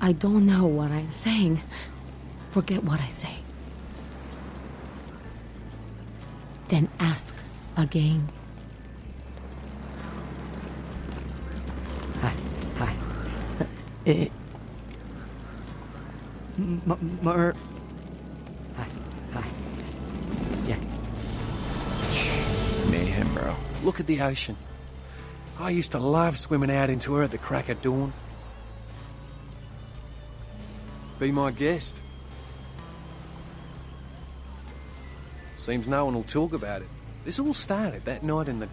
I don't know what I'm saying. Forget what I say. Then ask again. Hi. Hi. Yeah. Mayhem, bro. Look at the ocean. I used to love swimming out into her at the crack of dawn. Be my guest. Seems no one will talk about it. This all started that night in the...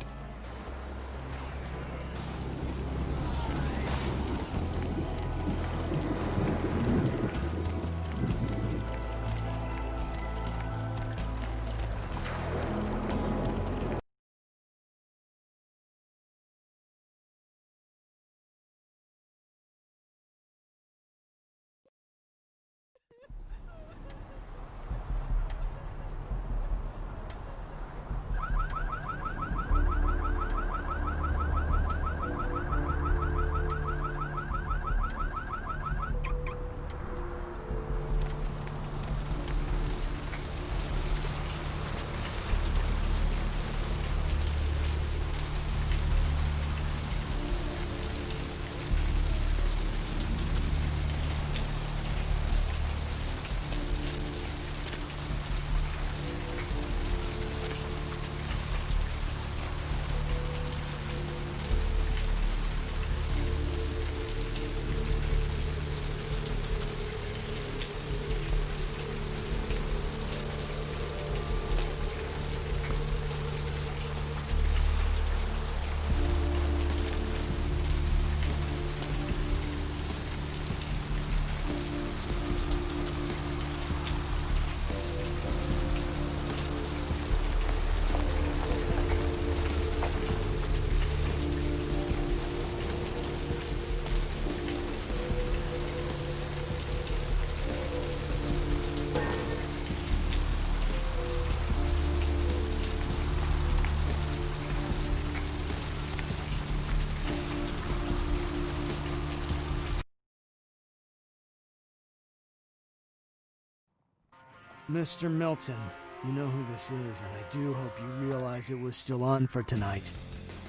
Mr. Milton, you know who this is, and I do hope you realize it was still on for tonight.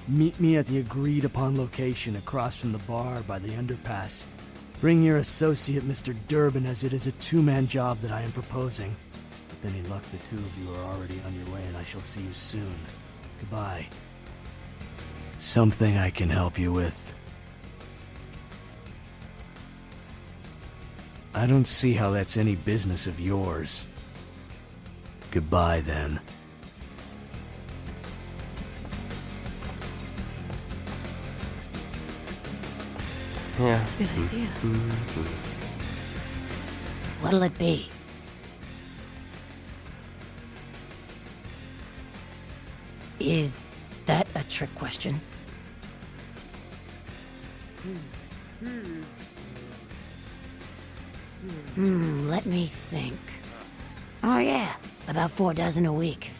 Meet me at the agreed-upon location across from the bar by the underpass. Bring your associate, Mr. Durbin, as it is a two-man job that I am proposing. With any luck, the two of you are already on your way, and I shall see you soon. Goodbye. Something I can help you with. I don't see how that's any business of yours. Goodbye, then. Yeah. Good idea. What'll it be? Is that a trick question? Let me think. Oh yeah, about 4 dozen a week.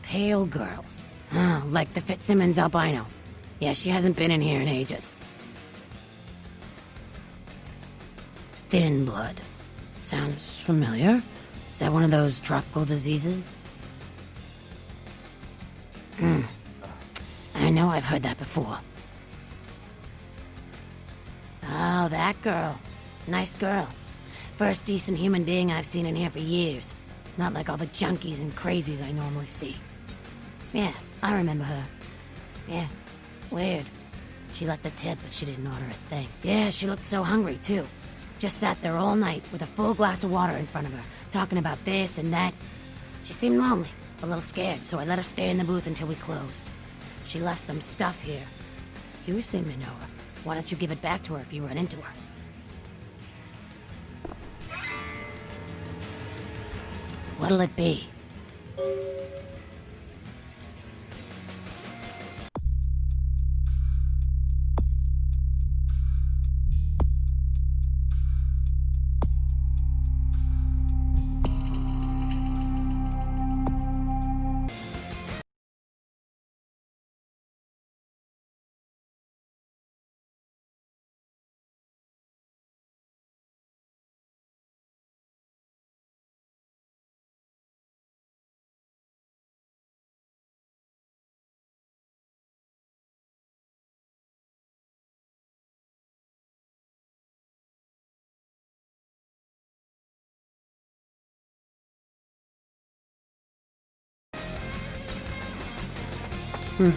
Pale girls. Oh, like the Fitzsimmons albino. Yeah, she hasn't been in here in ages. Thin blood. Sounds familiar. Is that one of those tropical diseases? I know I've heard that before. Oh, that girl. Nice girl. First decent human being I've seen in here for years. Not like all the junkies and crazies I normally see. Yeah, I remember her. Yeah, weird. She left a tip, but she didn't order a thing. Yeah, she looked so hungry, too. Just sat there all night with a full glass of water in front of her, talking about this and that. She seemed lonely, a little scared, so I let her stay in the booth until we closed. She left some stuff here. You seem to know her. Why don't you give it back to her if you run into her? What'll it be? Out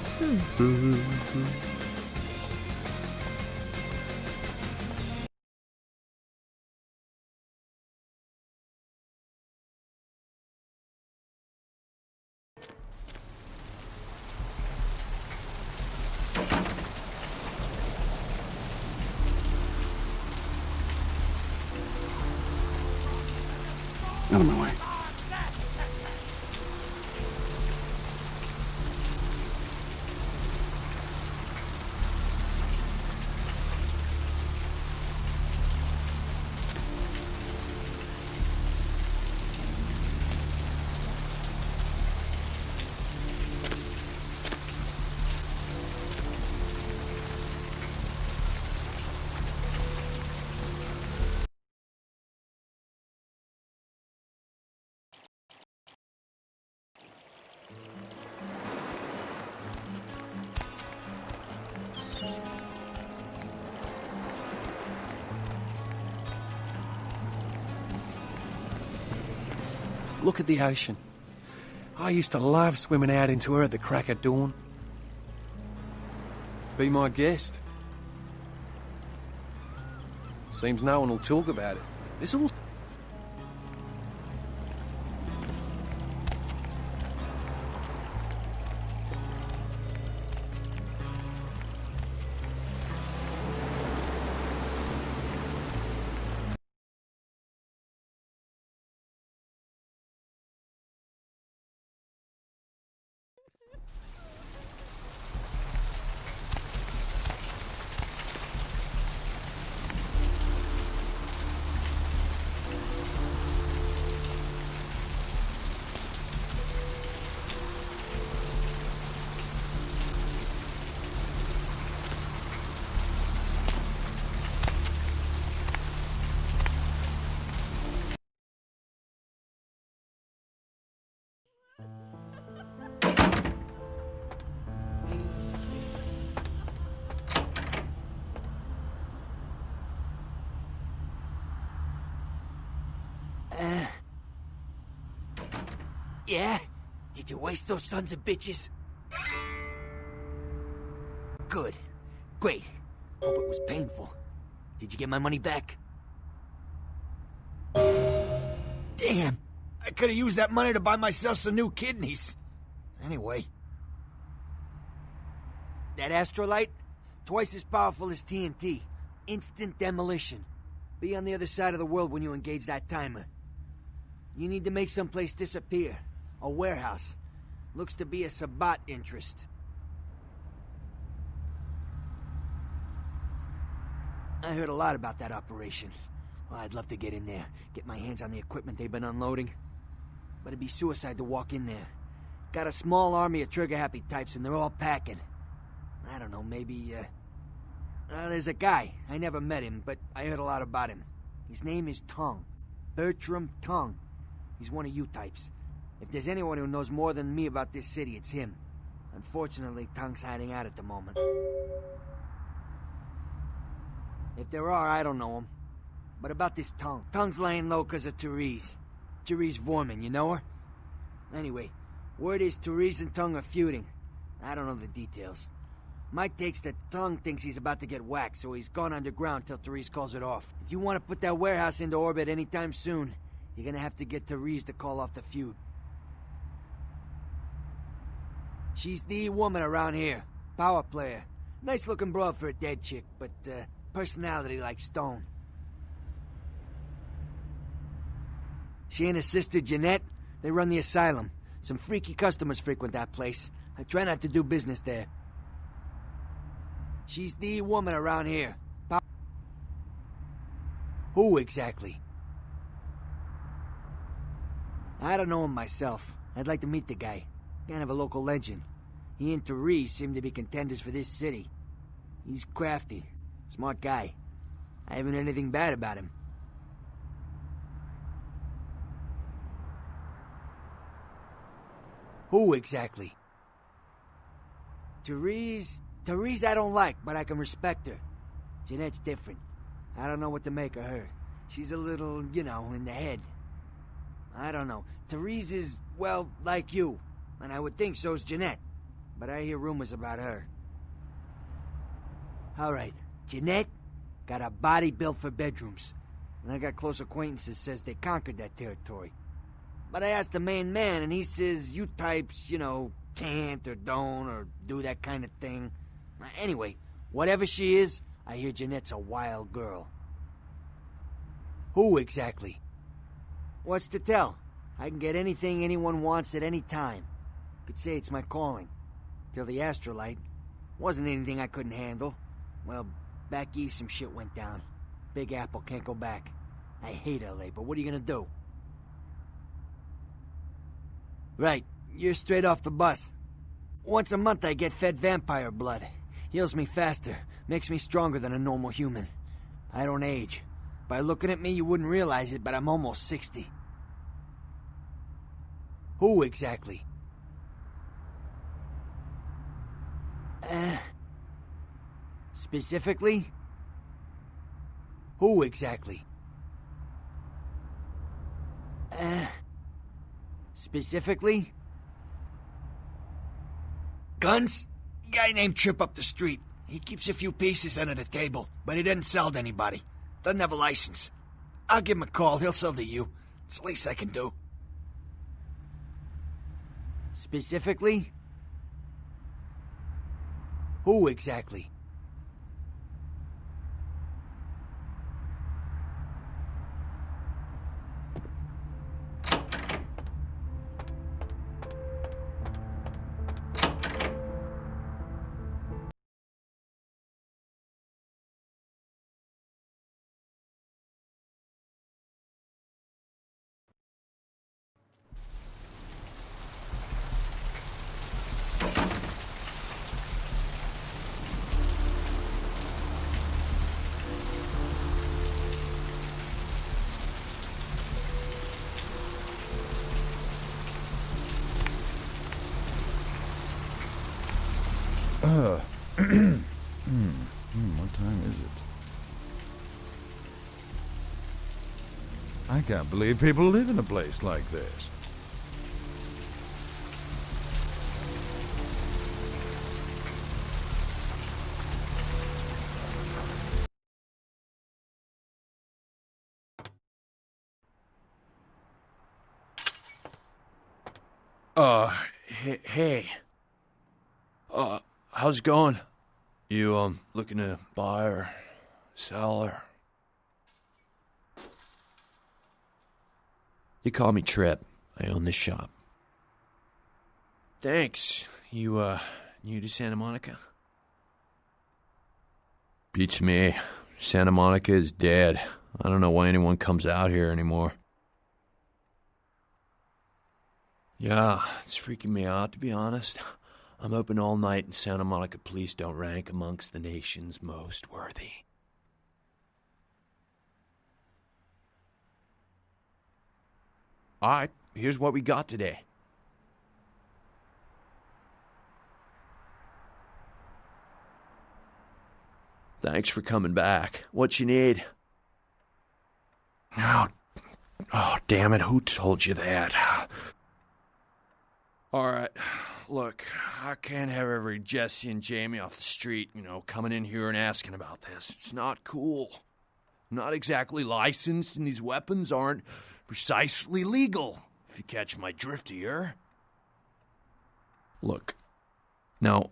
of my way. Look at the ocean. I used to love swimming out into her at the crack of dawn. Be my guest. Seems no one will talk about it. This all... Yeah? Did you waste those sons of bitches? Good. Great. Hope it was painful. Did you get my money back? Damn! I could have used that money to buy myself some new kidneys. Anyway. That astrolite? Twice as powerful as TNT. Instant demolition. Be on the other side of the world when you engage that timer. You need to make someplace disappear. A warehouse. Looks to be a Sabbat interest. I heard a lot about that operation. Well, I'd love to get in there, get my hands on the equipment they've been unloading. But it'd be suicide to walk in there. Got a small army of trigger-happy types and they're all packing. I don't know, maybe, there's a guy. I never met him, but I heard a lot about him. His name is Tongue. Bertram Tongue. He's one of you types. If there's anyone who knows more than me about this city, it's him. Unfortunately, Tongue's hiding out at the moment. If there are, I don't know him. But about this Tongue. Tongue's laying low because of Therese. Therese Vorman, you know her? Anyway, word is Therese and Tongue are feuding. I don't know the details. My take's that Tongue thinks he's about to get whacked, so he's gone underground till Therese calls it off. If you want to put that warehouse into orbit anytime soon, you're gonna have to get Therese to call off the feud. She's the woman around here. Power player. Nice looking broad for a dead chick, but, personality like stone. She and her sister Jeanette, they run the asylum. Some freaky customers frequent that place. I try not to do business there. She's the woman around here. Who exactly? I don't know him myself. I'd like to meet the guy. Kind of a local legend. He and Therese seem to be contenders for this city. He's crafty. Smart guy. I haven't heard anything bad about him. Who exactly? Therese I don't like, but I can respect her. Jeanette's different. I don't know what to make of her. She's a little, you know, in the head. I don't know. Therese is, well, like you. And I would think so's Jeanette. but I hear rumors about her. Alright, Jeanette got a body built for bedrooms. And I got close acquaintances says they conquered that territory. But I asked the main man, and he says you types, can't or don't or do that kind of thing. Anyway, whatever she is, I hear Jeanette's a wild girl. Who exactly? What's to tell? I can get anything anyone wants at any time. Could say it's my calling. Till the astrolite. Wasn't anything I couldn't handle. Well, back east some shit went down. Big Apple can't go back. I hate LA, but what are you gonna do? Right, you're straight off the bus. Once a month I get fed vampire blood. Heals me faster, makes me stronger than a normal human. I don't age. By looking at me, you wouldn't realize it, but I'm almost 60. Who exactly? Specifically? Who exactly? Specifically? Guns? Guy named Trip up the street. He keeps a few pieces under the table, but he doesn't sell to anybody. Doesn't have a license. I'll give him a call. He'll sell to you. It's the least I can do. Specifically? Who exactly? What time is it? I can't believe people live in a place like this. Hey. How's it going? You, looking to buy or sell or... You call me Trip. I own this shop. Thanks. You, new to Santa Monica? Beats me. Santa Monica is dead. I don't know why anyone comes out here anymore. Yeah, it's freaking me out, to be honest. I'm open all night and Santa Monica police don't rank amongst the nation's most worthy. Alright, here's what we got today. Thanks for coming back. What you need? Oh, damn it, who told you that? Alright, look, I can't have every Jesse and Jamie off the street, coming in here and asking about this. It's not cool. I'm not exactly licensed, and these weapons aren't precisely legal, if you catch my drift here. Look, now,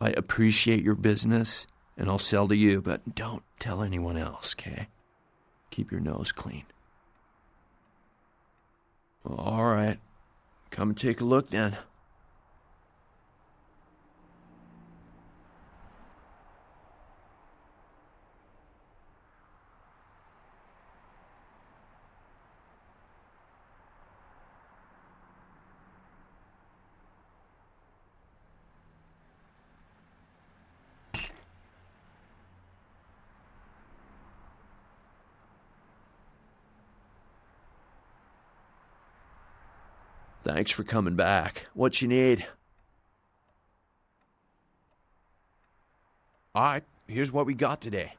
I appreciate your business, and I'll sell to you, but don't tell anyone else, okay? Keep your nose clean. All right. Come and take a look then. Thanks for coming back. What you need? Alright, here's what we got today.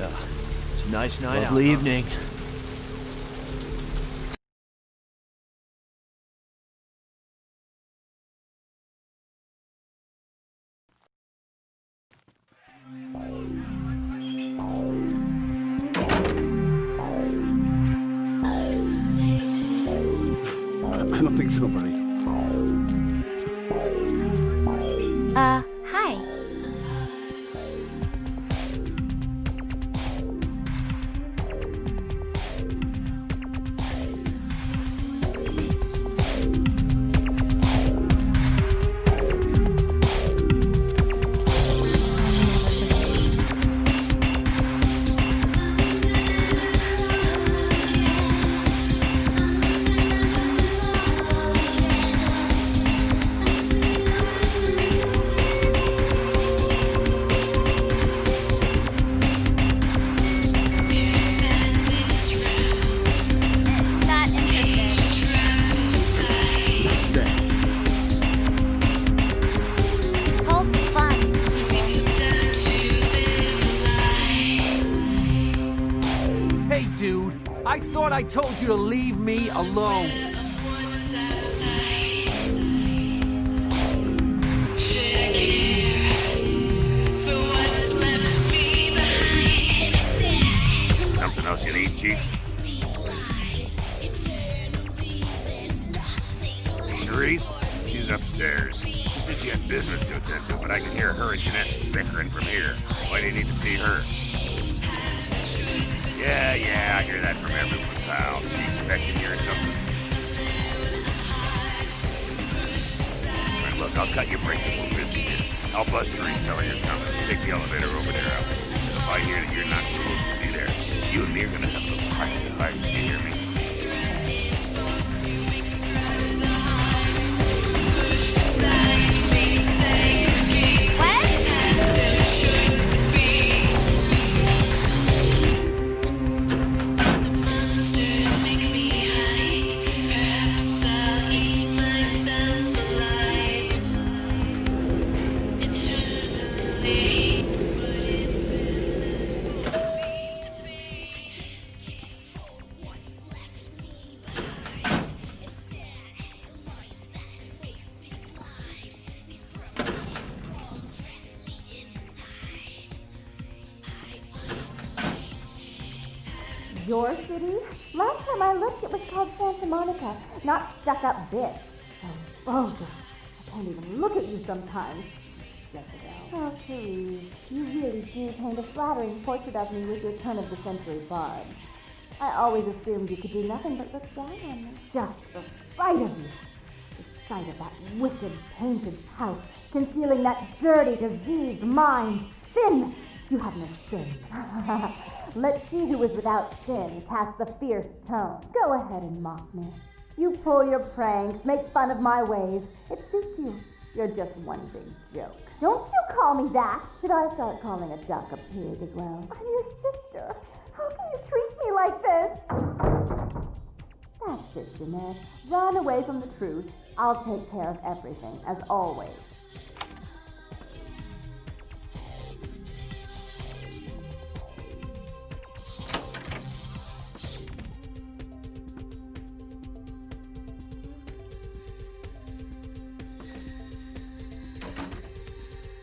It's a nice night out. Lovely evening. I don't think so, buddy. Hi. Not interested. It's called fun. Hey, dude. I thought I told you to leave me alone. Something else you need, Chief? Therese? She's upstairs. She said she had business to attend to, but I can hear her and Jeanette bickering from here. Why do you need to see her? Yeah, I hear that from everyone, pal. She expecting you or something? Alright, look, I'll cut your break because we're busy here. I'll buzz Therese, tell her you're coming. Take the elevator over there out. If I hear that you're not supposed to be there, you and me are gonna have a little heart to heart. You hear me? Your city? Last time I looked, it was called Santa Monica, not stuck-up this. Oh, God. I can't even look at you sometimes. Jessica. Oh, Therese, you really do paint a flattering portrait of me with your turn-of-the-century barbs. I always assumed you could do nothing but look down on me. Just the sight of you. The sight of that wicked, painted house, concealing that dirty, diseased mind. Sin! You have no shame. Let she who is without sin cast the fierce tone. Go ahead and mock me. You pull your pranks, make fun of my ways. It suits you. You're just one big joke. Don't you call me that. Should I start calling a duck a pig as well? I'm your sister. How can you treat me like this? That's it, Jeanette. Run away from the truth. I'll take care of everything, as always.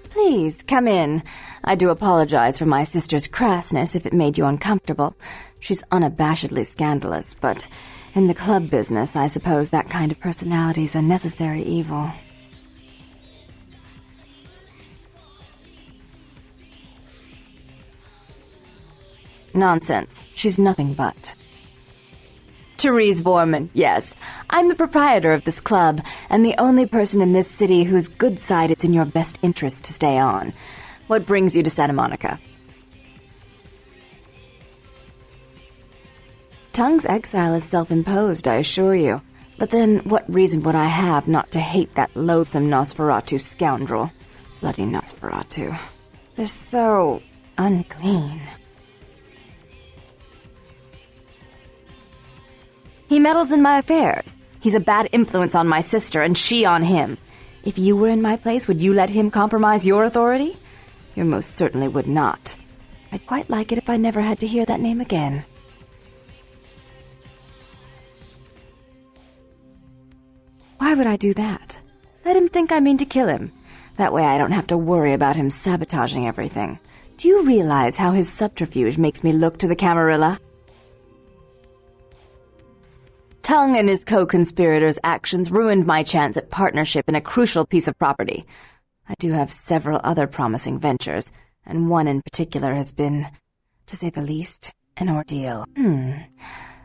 Please, come in. I do apologize for my sister's crassness if it made you uncomfortable. She's unabashedly scandalous, but in the club business, I suppose that kind of personality's a necessary evil. Nonsense. She's nothing but. Therese Vorman, yes. I'm the proprietor of this club, and the only person in this city whose good side it's in your best interest to stay on. What brings you to Santa Monica? Tongue's exile is self-imposed, I assure you. But then, what reason would I have not to hate that loathsome Nosferatu scoundrel? Bloody Nosferatu. They're so unclean. He meddles in my affairs. He's a bad influence on my sister, and she on him. If you were in my place, would you let him compromise your authority? You most certainly would not. I'd quite like it if I never had to hear that name again. Why would I do that? Let him think I mean to kill him. That way I don't have to worry about him sabotaging everything. Do you realize how his subterfuge makes me look to the Camarilla? Tongue and his co-conspirators' actions ruined my chance at partnership in a crucial piece of property. I do have several other promising ventures, and one in particular has been, to say the least, an ordeal.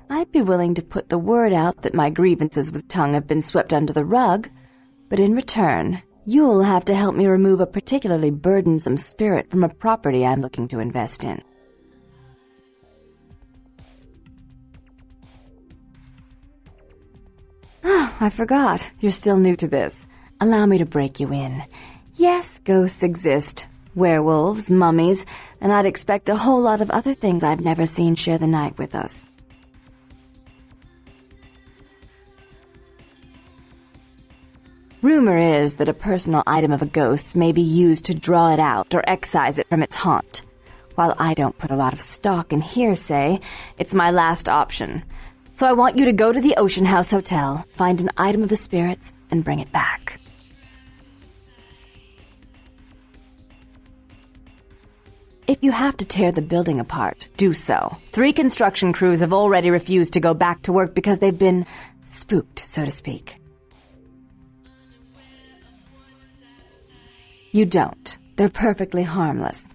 I'd be willing to put the word out that my grievances with Tongue have been swept under the rug, but in return, you'll have to help me remove a particularly burdensome spirit from a property I'm looking to invest in. Oh, I forgot. You're still new to this. Allow me to break you in. Yes, ghosts exist. Werewolves, mummies, and I'd expect a whole lot of other things I've never seen share the night with us. Rumor is that a personal item of a ghost may be used to draw it out or excise it from its haunt. While I don't put a lot of stock in hearsay, it's my last option. So I want you to go to the Ocean House Hotel, find an item of the spirits, and bring it back. If you have to tear the building apart, do so. 3 construction crews have already refused to go back to work because they've been spooked, so to speak. You don't. They're perfectly harmless.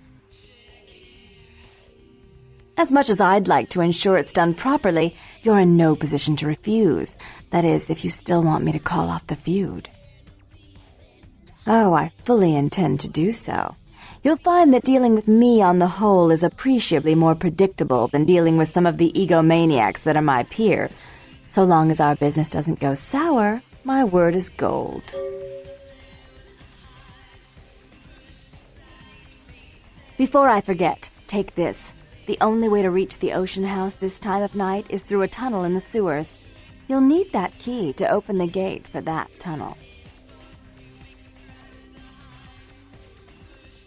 As much as I'd like to ensure it's done properly, you're in no position to refuse. That is, if you still want me to call off the feud. Oh, I fully intend to do so. You'll find that dealing with me on the whole is appreciably more predictable than dealing with some of the egomaniacs that are my peers. So long as our business doesn't go sour, my word is gold. Before I forget, take this. The only way to reach the Ocean House this time of night is through a tunnel in the sewers. You'll need that key to open the gate for that tunnel.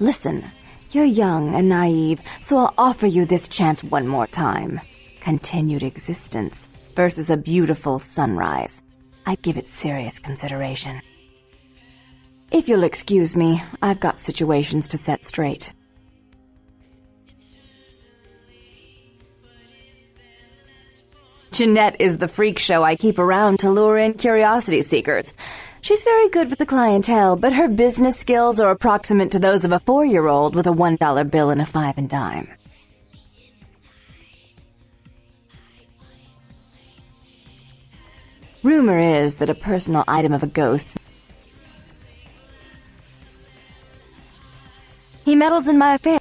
Listen, you're young and naive, so I'll offer you this chance one more time. Continued existence versus a beautiful sunrise. I'd give it serious consideration. If you'll excuse me, I've got situations to set straight. Jeanette is the freak show I keep around to lure in curiosity seekers. She's very good with the clientele, but her business skills are approximate to those of a 4-year-old with a $1 bill and a 5 and dime. Rumor is that a personal item of a ghost. He meddles in my affairs.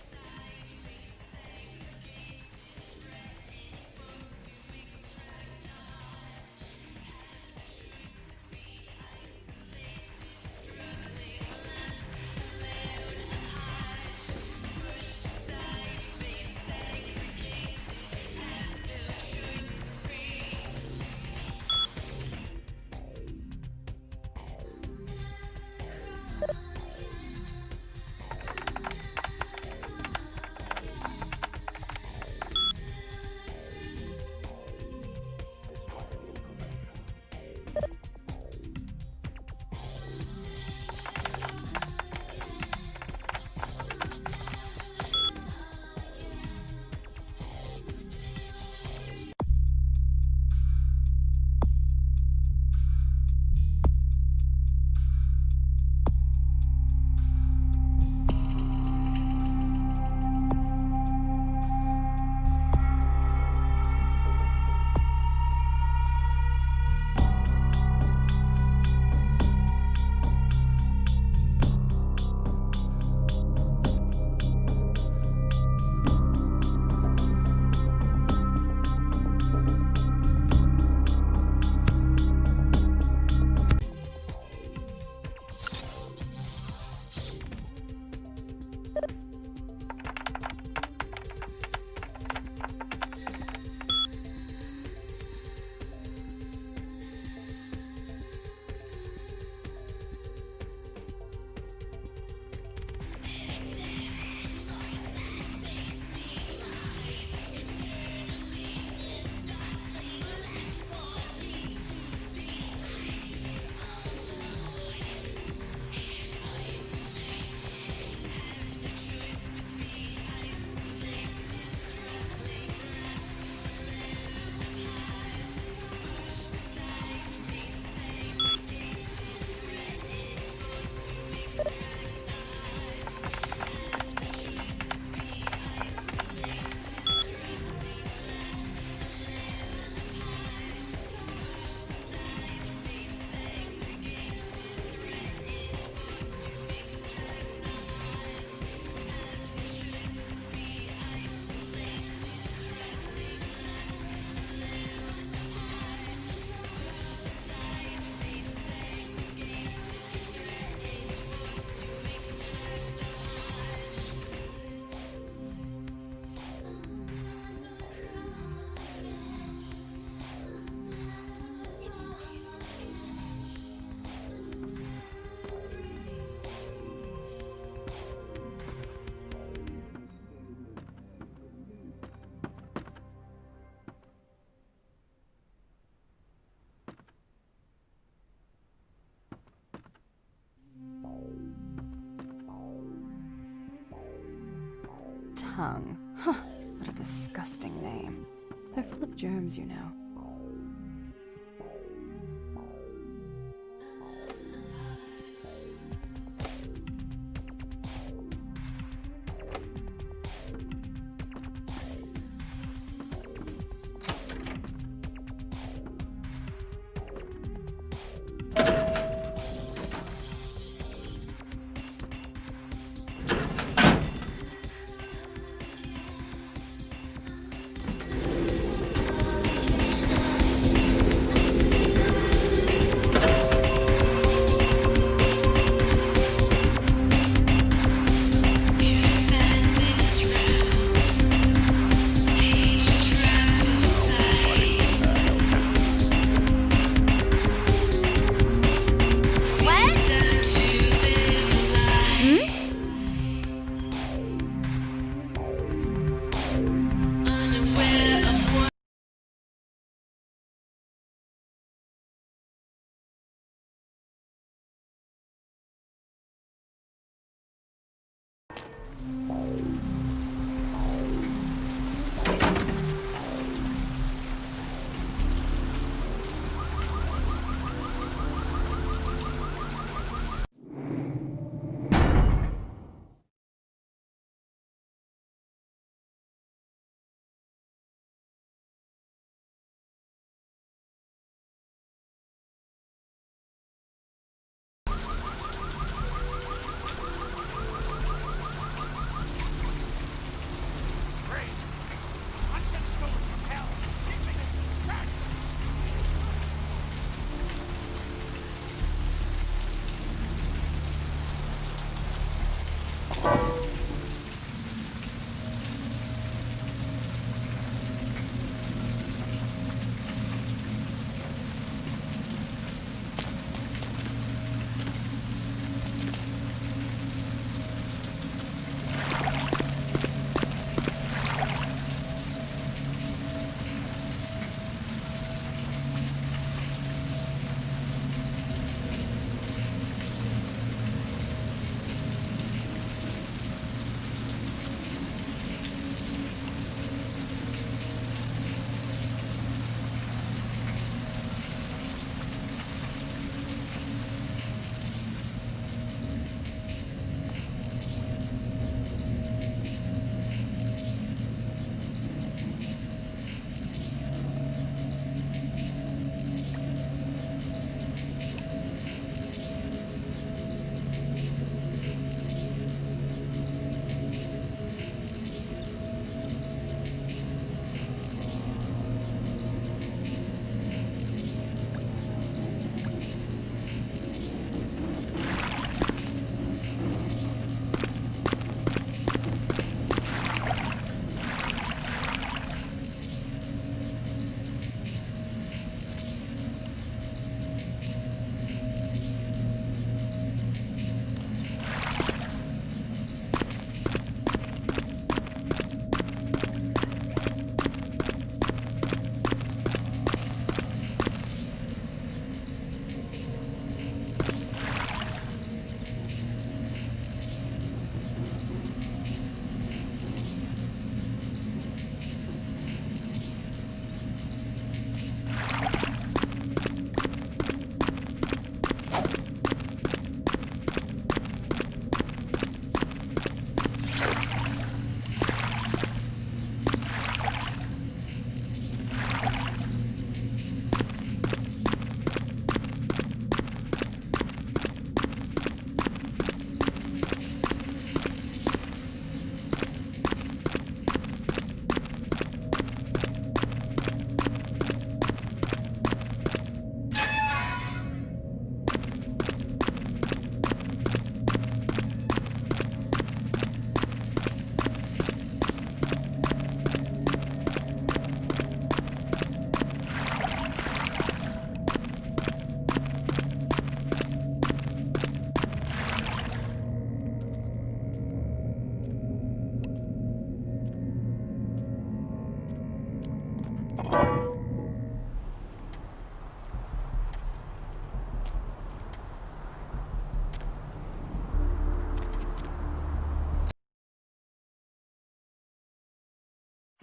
tongue. Huh, what a disgusting name. They're full of germs, you know.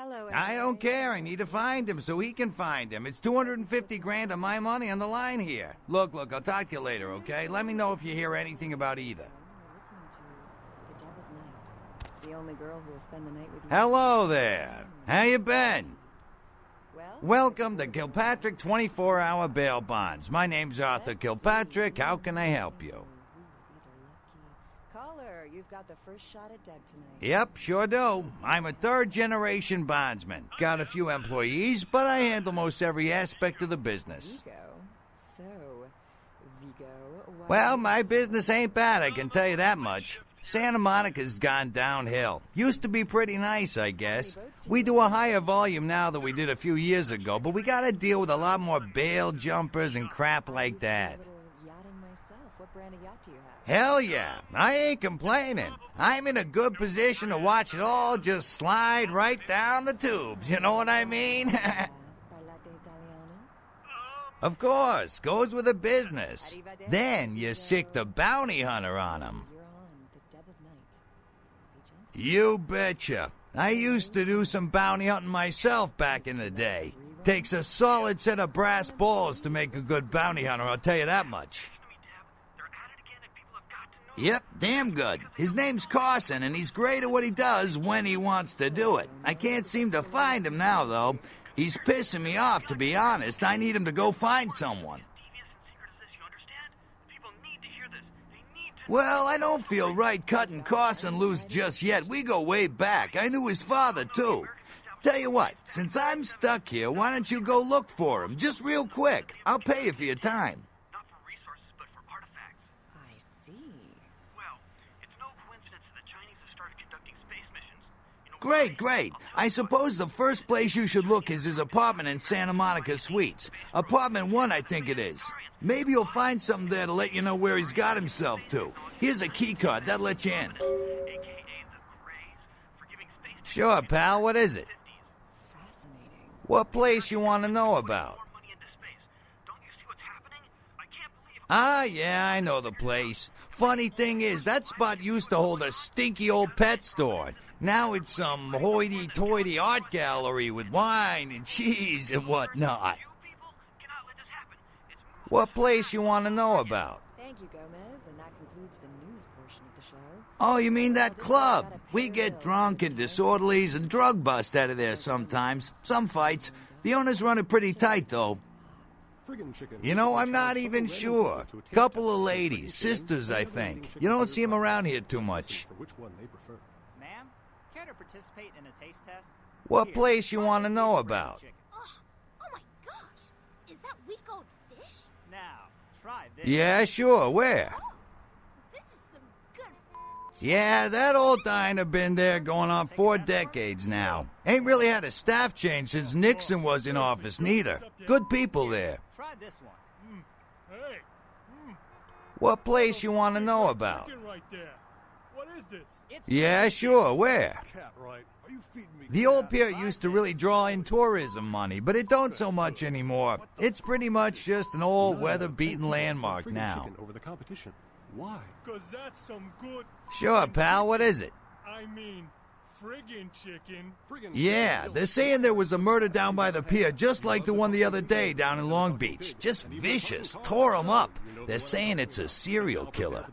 Hello, I don't care. I need to find him so he can find him. It's 250 grand of my money on the line here. Look, I'll talk to you later, okay? Let me know if you hear anything about either. The only girl who will spend the night with you. Hello there. How you been? Welcome to Kilpatrick 24-hour bail bonds. My name's Arthur Kilpatrick. How can I help you? Caller, you've got the first shot at Deb tonight. Yep, sure do. I'm a third-generation bondsman. Got a few employees, but I handle most every aspect of the business. Vigo, Well, my business ain't bad, I can tell you that much. Santa Monica's gone downhill. Used to be pretty nice, I guess. We do a higher volume now than we did a few years ago, but we gotta deal with a lot more bail jumpers and crap like that. What brand of yacht do you have? Hell yeah, I ain't complaining. I'm in a good position to watch it all just slide right down the tubes, you know what I mean? Of course, goes with the business. Then you sick the bounty hunter on him. You betcha. I used to do some bounty hunting myself back in the day. Takes a solid set of brass balls to make a good bounty hunter, I'll tell you that much. Yep, damn good. His name's Carson, and he's great at what he does when he wants to do it. I can't seem to find him now, though. He's pissing me off, to be honest. I need him to go find someone. Well, I don't feel right cutting Carson loose just yet. We go way back. I knew his father, too. Tell you what, since I'm stuck here, why don't you go look for him? Just real quick. I'll pay you for your time. Not for resources, but for artifacts. I see. Well, it's no coincidence that the Chinese have started conducting space missions. Great. I suppose the first place you should look is his apartment in Santa Monica Suites. Apartment 1, I think it is. Maybe you'll find something there to let you know where he's got himself to. Here's a key card. That'll let you in. Sure, pal. What is it? Fascinating. What place you want to know about? Ah, yeah, I know the place. Funny thing is, that spot used to hold a stinky old pet store. Now it's some hoity-toity art gallery with wine and cheese and whatnot. What place you want to know about? Thank you, Gomez, and that concludes the news portion of the show. Oh, you mean that club? We get drunk and disorderlies and drug bust out of there sometimes. Some fights. The owners run it pretty tight, though. You know, I'm not even sure. Couple of ladies, sisters, I think. You don't see them around here too much. Ma'am, care to participate in a taste test? What place you want to know about? Oh my gosh! Is that week-old fish? Now, try this. Yeah, sure. Where? This is some good Yeah, that old diner been there going on 4 decades now. Ain't really had a staff change since Nixon was in office, neither. Good people there. Try this one. Hey. What place you want to know about? Right there. What is this? Yeah, sure. Where? Cat, right? Are you feeding me? The old pier used to really draw in tourism money, but it don't so much anymore. It's pretty much just an old weather-beaten landmark now. Over the competition. Why? Because that's some good... Sure, pal. What is it? I mean, friggin' chicken. Yeah, they're saying there was a murder down by the pier, just like the one the other day down in Long Beach. Just vicious. Tore 'em up. They're saying it's a serial killer.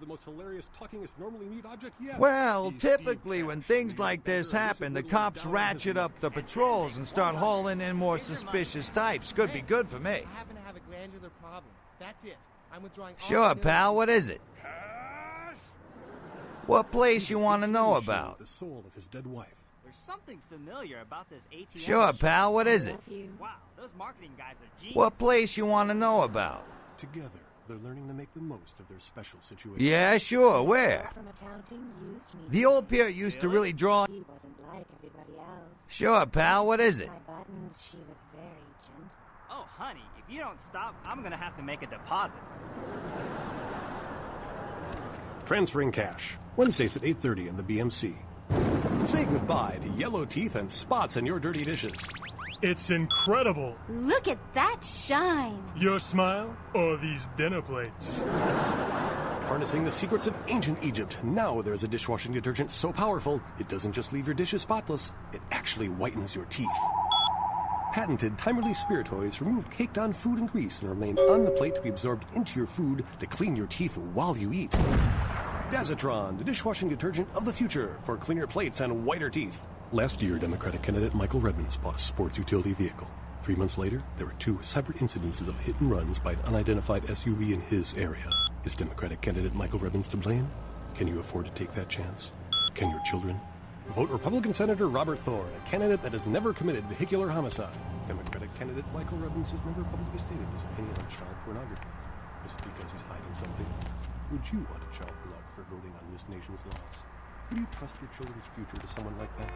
Well, typically when things like this happen, the cops ratchet up the patrols and start hauling in more suspicious types. Could be good for me. I happen to have a glandular problem. That's it. I'm withdrawing all Sure, the pal. What is it? What place you want to know about? The soul of his dead wife. There's something familiar about this ATM. Sure, pal. What is it? Wow, those marketing guys are genius. What place you want to know about? Together, they're learning to make the most of their special situation. Yeah, sure. Where? The old pier used to really draw... She wasn't like everybody else. Sure, pal. What is it? My buttons, she was very gentle. Oh, honey, if you don't stop, I'm gonna have to make a deposit. Transferring cash. Wednesdays at 8:30 in the BMC. Say goodbye to yellow teeth and spots on your dirty dishes. It's incredible. Look at that shine. Your smile or these dinner plates? Harnessing the secrets of ancient Egypt, now there's a dishwashing detergent so powerful, it doesn't just leave your dishes spotless, it actually whitens your teeth. Patented time-release spiritoids remove caked-on food and grease and remain on the plate to be absorbed into your food to clean your teeth while you eat. Dazatron, the dishwashing detergent of the future for cleaner plates and whiter teeth. Last year, Democratic candidate Michael Redmond bought a sports utility vehicle. 3 months later, there were 2 separate incidences of hit and runs by an unidentified SUV in his area. Is Democratic candidate Michael Redmond to blame? Can you afford to take that chance? Can your children? Vote Republican Senator Robert Thorne, a candidate that has never committed vehicular homicide. Democratic candidate Michael Redmond has never publicly stated his opinion on child pornography. Is it because he's hiding something? Would you want a child pornographer voting on this nation's laws? Would you trust your children's future to someone like that?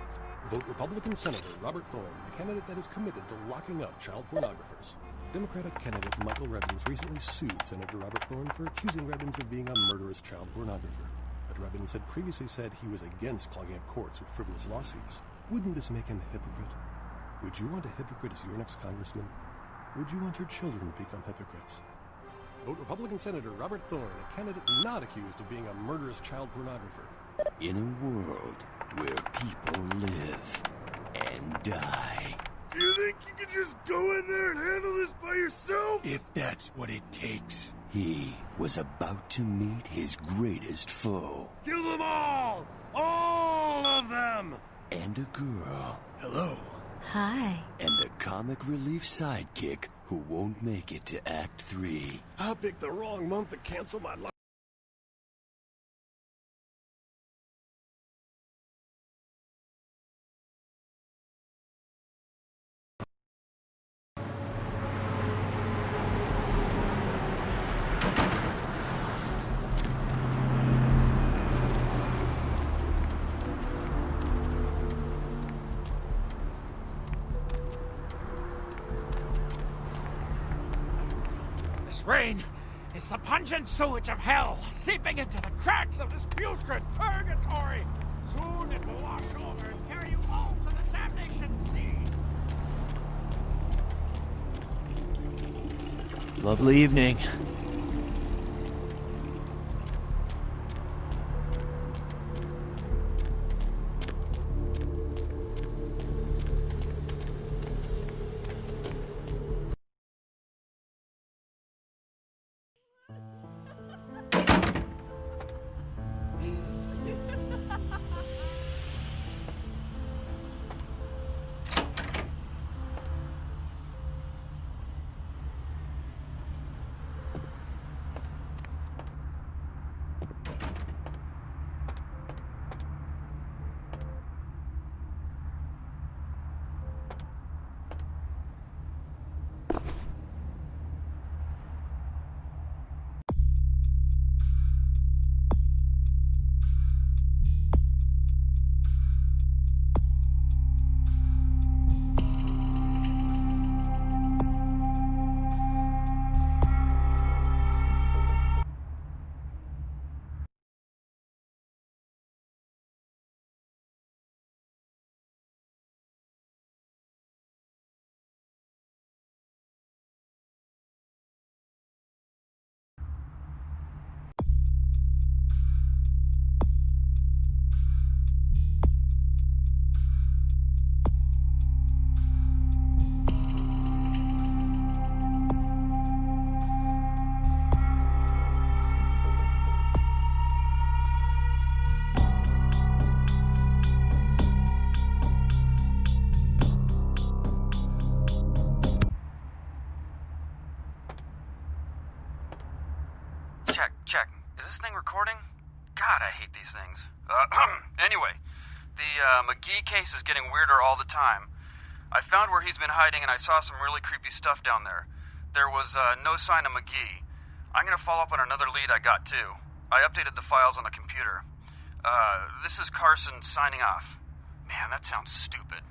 Vote Republican Senator Robert Thorne, the candidate that is committed to locking up child pornographers. Democratic candidate Michael Redmond recently sued Senator Robert Thorne for accusing Redmond of being a murderous child pornographer. But Redmond had previously said he was against clogging up courts with frivolous lawsuits. Wouldn't this make him a hypocrite? Would you want a hypocrite as your next congressman? Would you want your children to become hypocrites? Vote Republican Senator Robert Thorne, a candidate not accused of being a murderous child pornographer. In a world where people live and die. Do you think you could just go in there and handle this by yourself? If that's what it takes. He was about to meet his greatest foe. Kill them all! All of them! And a girl. Hello. Hi. And a comic relief sidekick who won't make it to Act 3. I picked the wrong month to cancel my life. Rain is the pungent sewage of hell, seeping into the cracks of this putrid purgatory. Soon it will wash over and carry you all to the damnation sea. Lovely evening. Check. Is this thing recording? God, I hate these things. Anyway, the McGee case is getting weirder all the time. I found where he's been hiding and I saw some really creepy stuff down there. There was no sign of McGee. I'm gonna follow up on another lead I got too. I updated the files on the computer. This is Carson signing off. Man, that sounds stupid.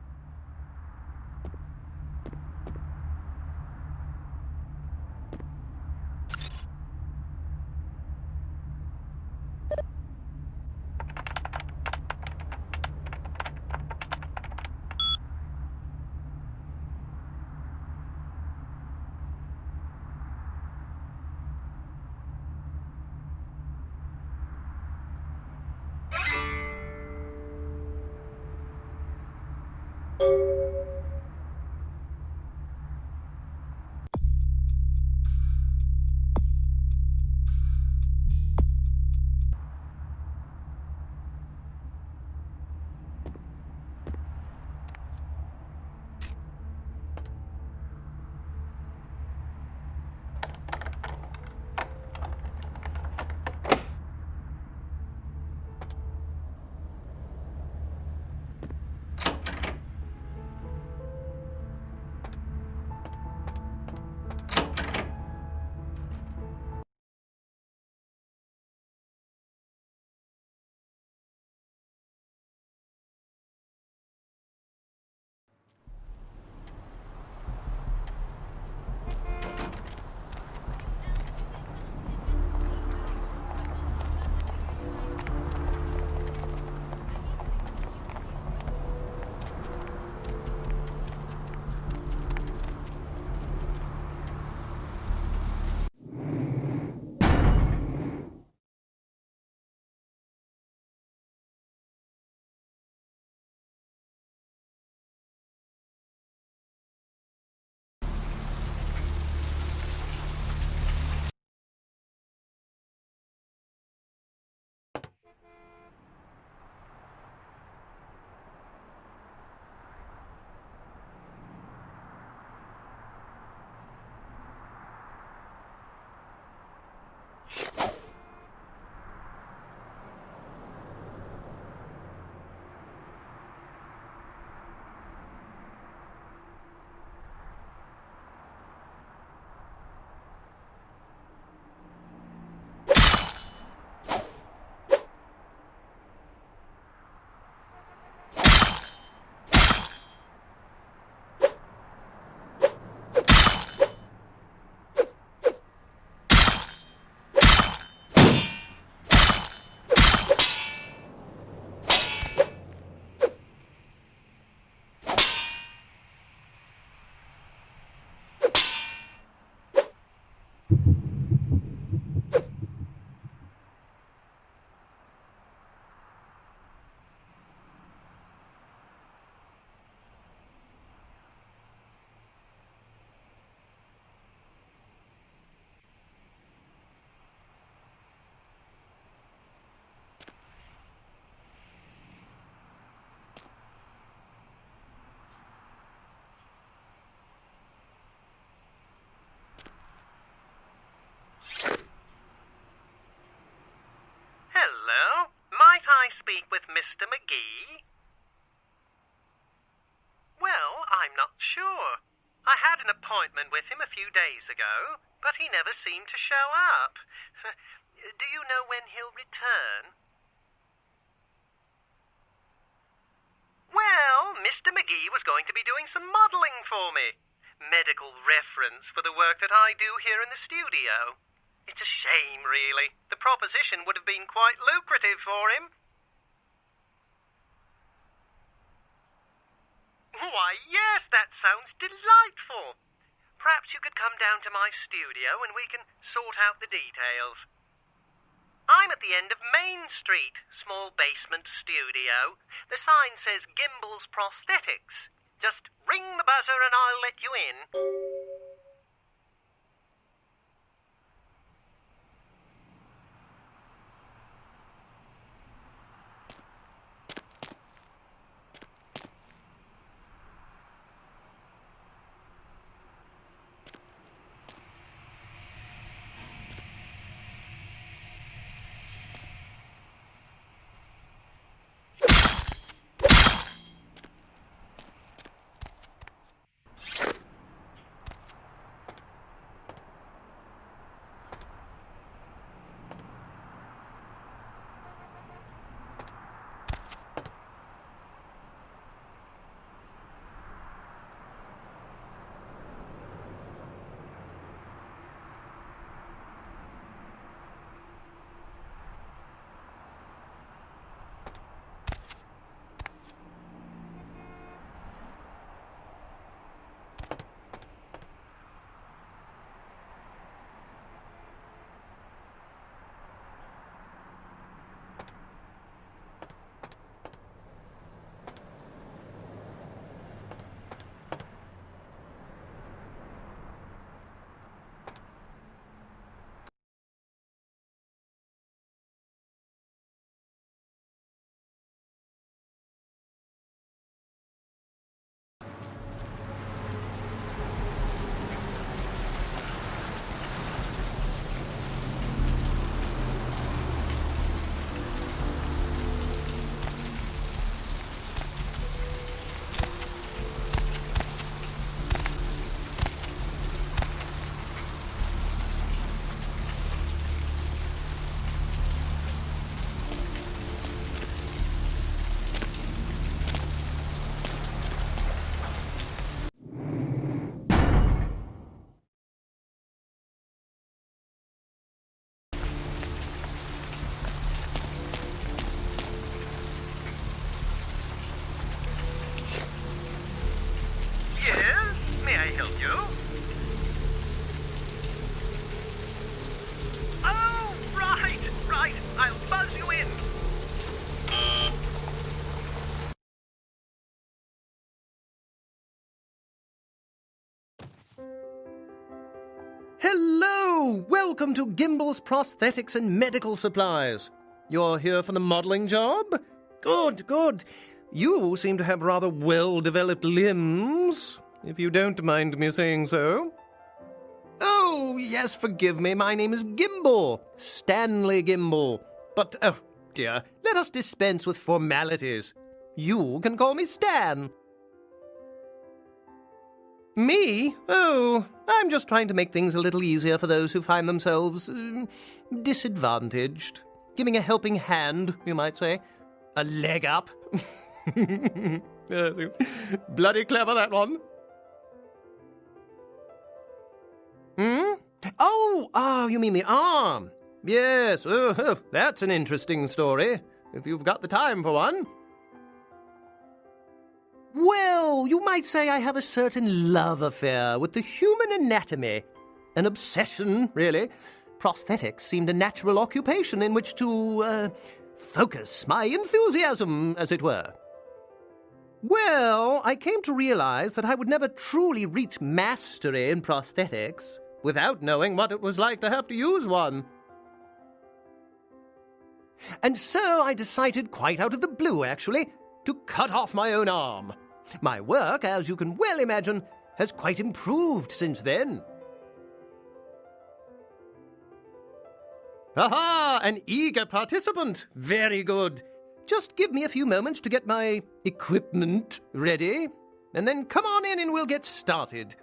Hello? Might I speak with Mr. McGee? Well, I'm not sure. I had an appointment with him a few days ago, but he never seemed to show up. Do you know when he'll return? Well, Mr. McGee was going to be doing some modeling for me. Medical reference for the work that I do here in the studio. It's a shame, really. The proposition would have been quite lucrative for him. Why, yes, that sounds delightful. Perhaps you could come down to my studio and we can sort out the details. I'm at the end of Main Street, small basement studio. The sign says Gimbel's Prosthetics. Just ring the buzzer and I'll let you in. Hello! Welcome to Gimble's Prosthetics and Medical Supplies. You're here for the modeling job? Good, good. You seem to have rather well-developed limbs, if you don't mind me saying so. Oh, yes, forgive me. My name is Gimble. Stanley Gimble. But, oh, dear, let us dispense with formalities. You can call me Stan. Me? Oh, I'm just trying to make things a little easier for those who find themselves disadvantaged. Giving a helping hand, you might say. A leg up. Bloody clever, that one. Oh, you mean the arm. Yes, that's an interesting story, if you've got the time for one. Well, you might say I have a certain love affair with the human anatomy. An obsession, really. Prosthetics seemed a natural occupation in which to, focus my enthusiasm, as it were. Well, I came to realize that I would never truly reach mastery in prosthetics without knowing what it was like to have to use one. And so I decided, quite out of the blue, actually, to cut off my own arm. My work, as you can well imagine, has quite improved since then. Aha! An eager participant. Very good. Just give me a few moments to get my equipment ready, and then come on in and we'll get started.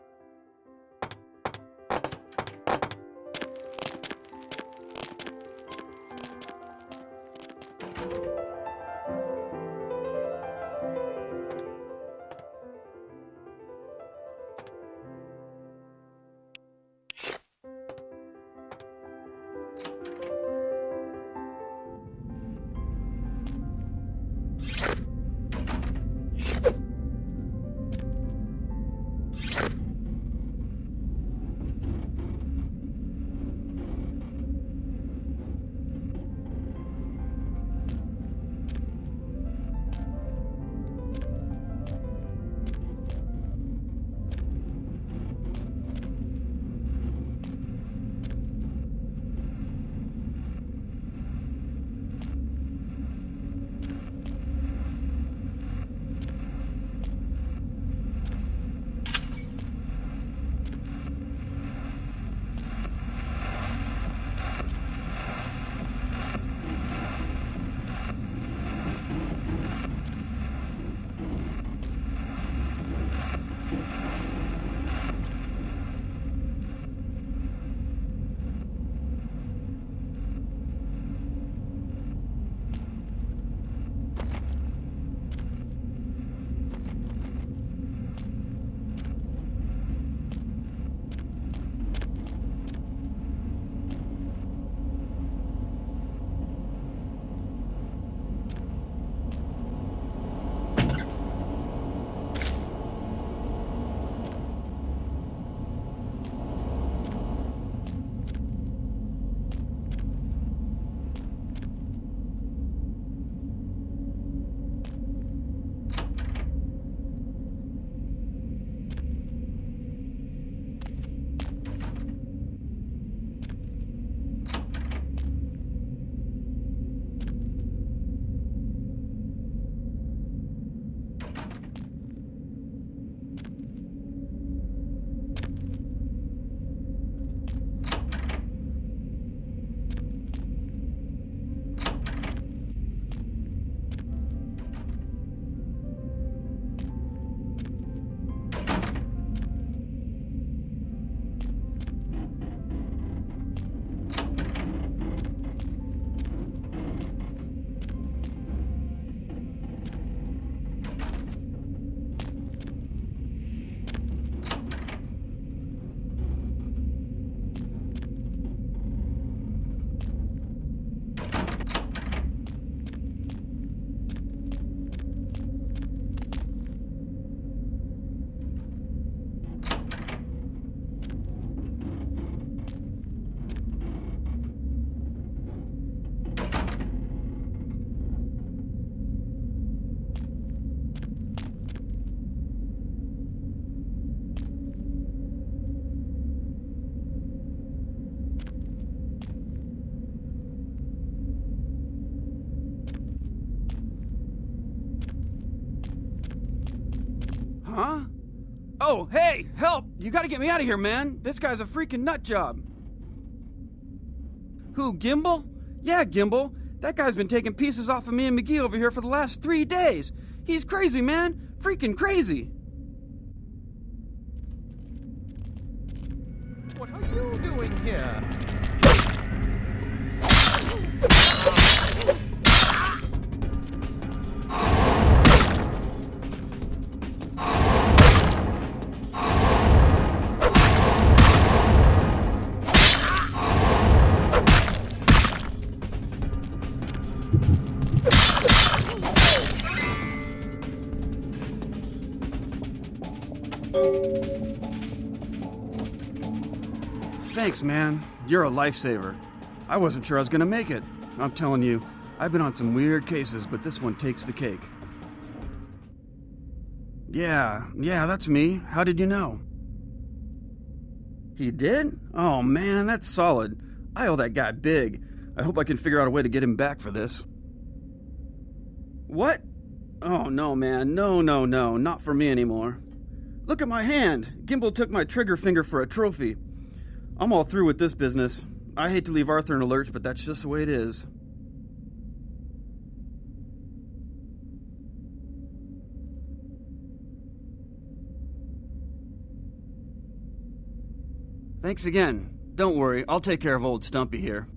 Huh? Oh, hey, help! You gotta get me out of here, man! This guy's a freaking nut job! Who, Gimbal? Yeah, Gimbal. That guy's been taking pieces off of me and McGee over here for the last 3 days. He's crazy, man! Freaking crazy! What are you doing here? Thanks, man. You're a lifesaver. I wasn't sure I was gonna make it. I'm telling you, I've been on some weird cases, but this one takes the cake. Yeah, that's me. How did you know? He did? Oh man, that's solid. I owe that guy big. I hope I can figure out a way to get him back for this. What? Oh no, man. No, not for me anymore. Look at my hand. Gimbal took my trigger finger for a trophy. I'm all through with this business. I hate to leave Arthur in a lurch, but that's just the way it is. Thanks again. Don't worry, I'll take care of old Stumpy here.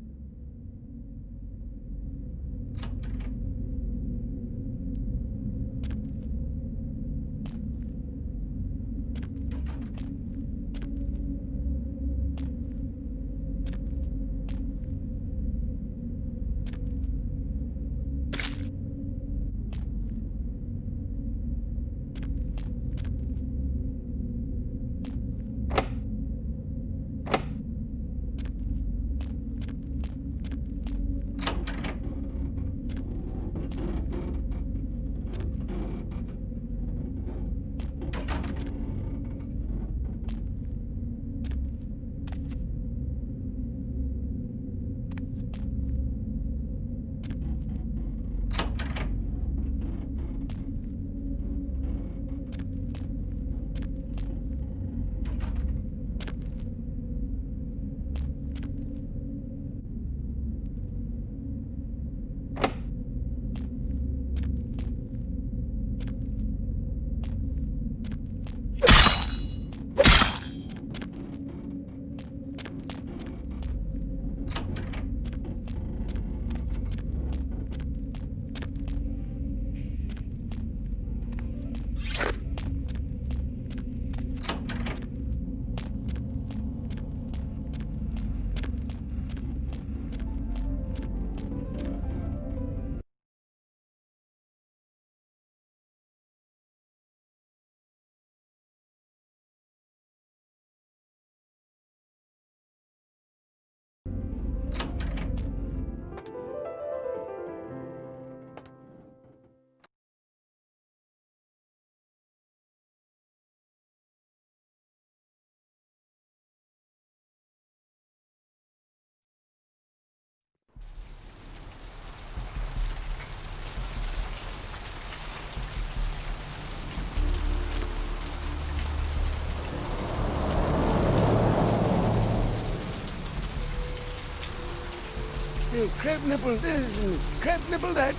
Crab nibble this and crab nibble that.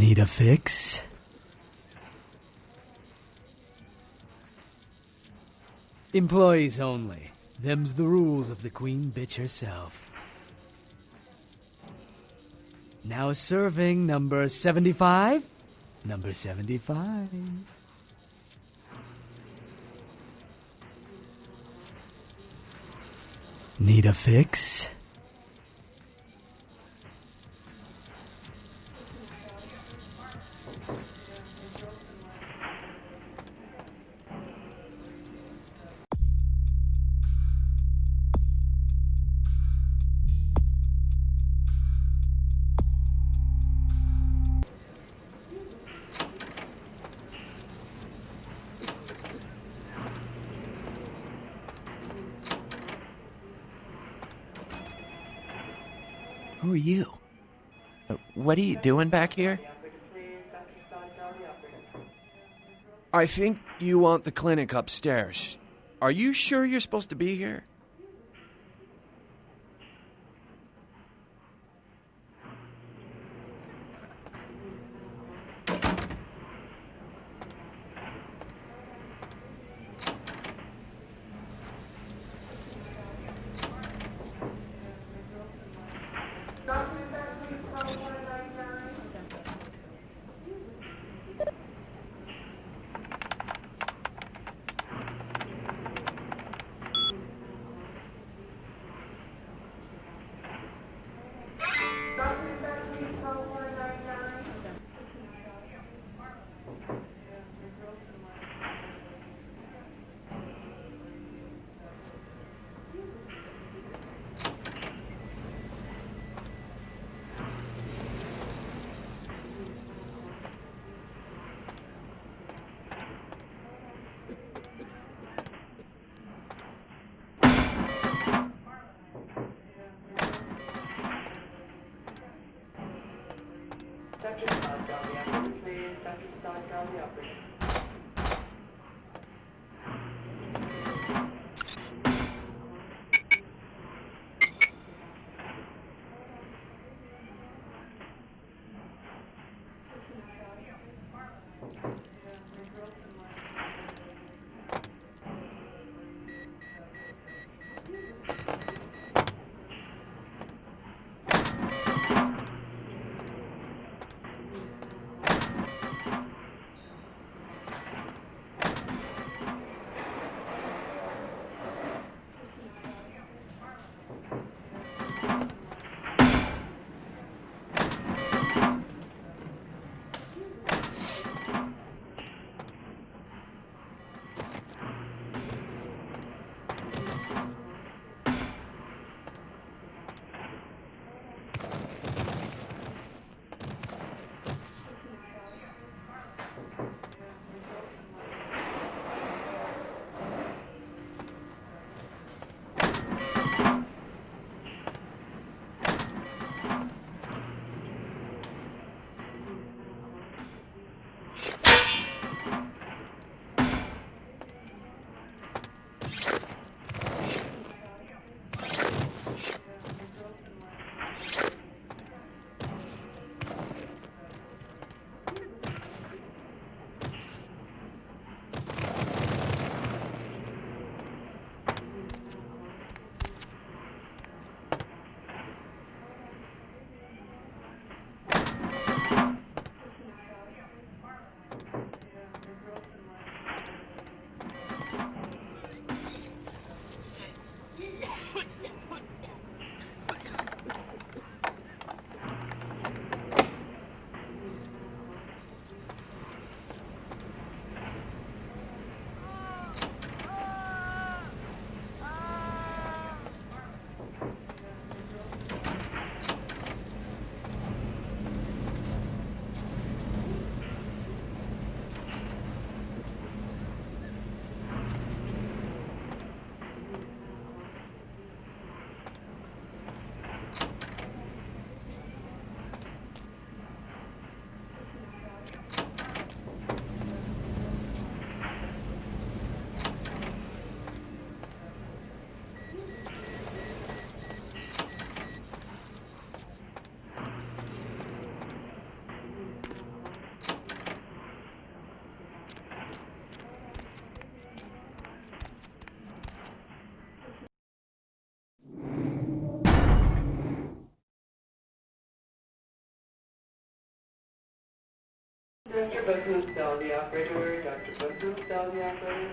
Need a fix? Employees only. Them's the rules of the Queen Bitch herself. Now serving number 75? Number 75. Need a fix? Who are you? What are you doing back here? I think you want the clinic upstairs. Are you sure you're supposed to be here? Dr. Buckman, dial the operator. Dr. Buckman, dial the operator.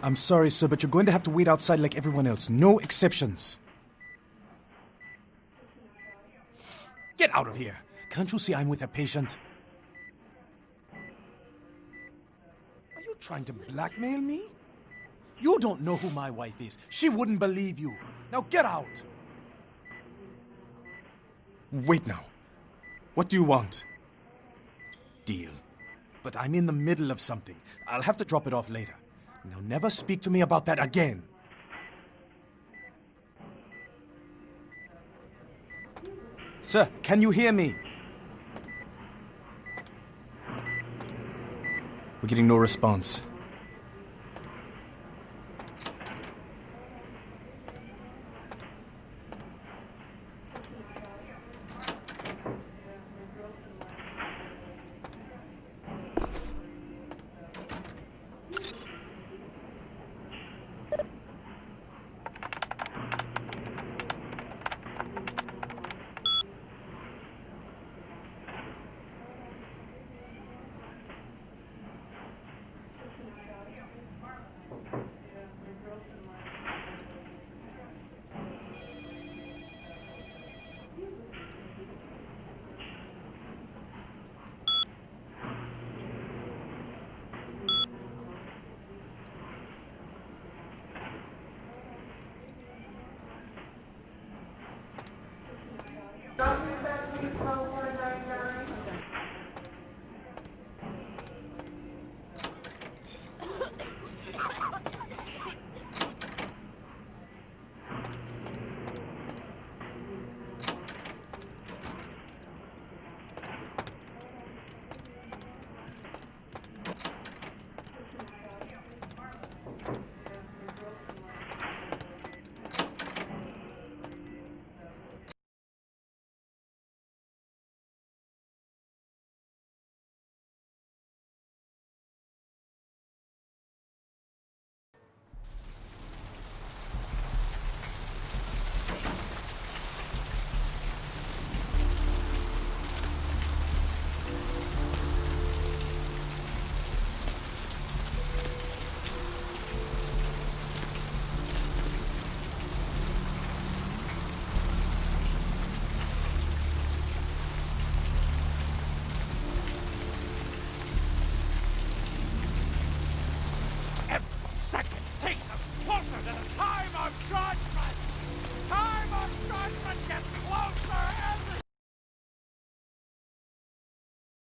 I'm sorry, sir, but you're going to have to wait outside like everyone else. No exceptions. Get out of here. Can't you see I'm with a patient? Are you trying to blackmail me? You don't know who my wife is. She wouldn't believe you. Now get out. Wait now. What do you want? Deal. But I'm in the middle of something. I'll have to drop it off later. Now never speak to me about that again. Sir, can you hear me? We're getting no response.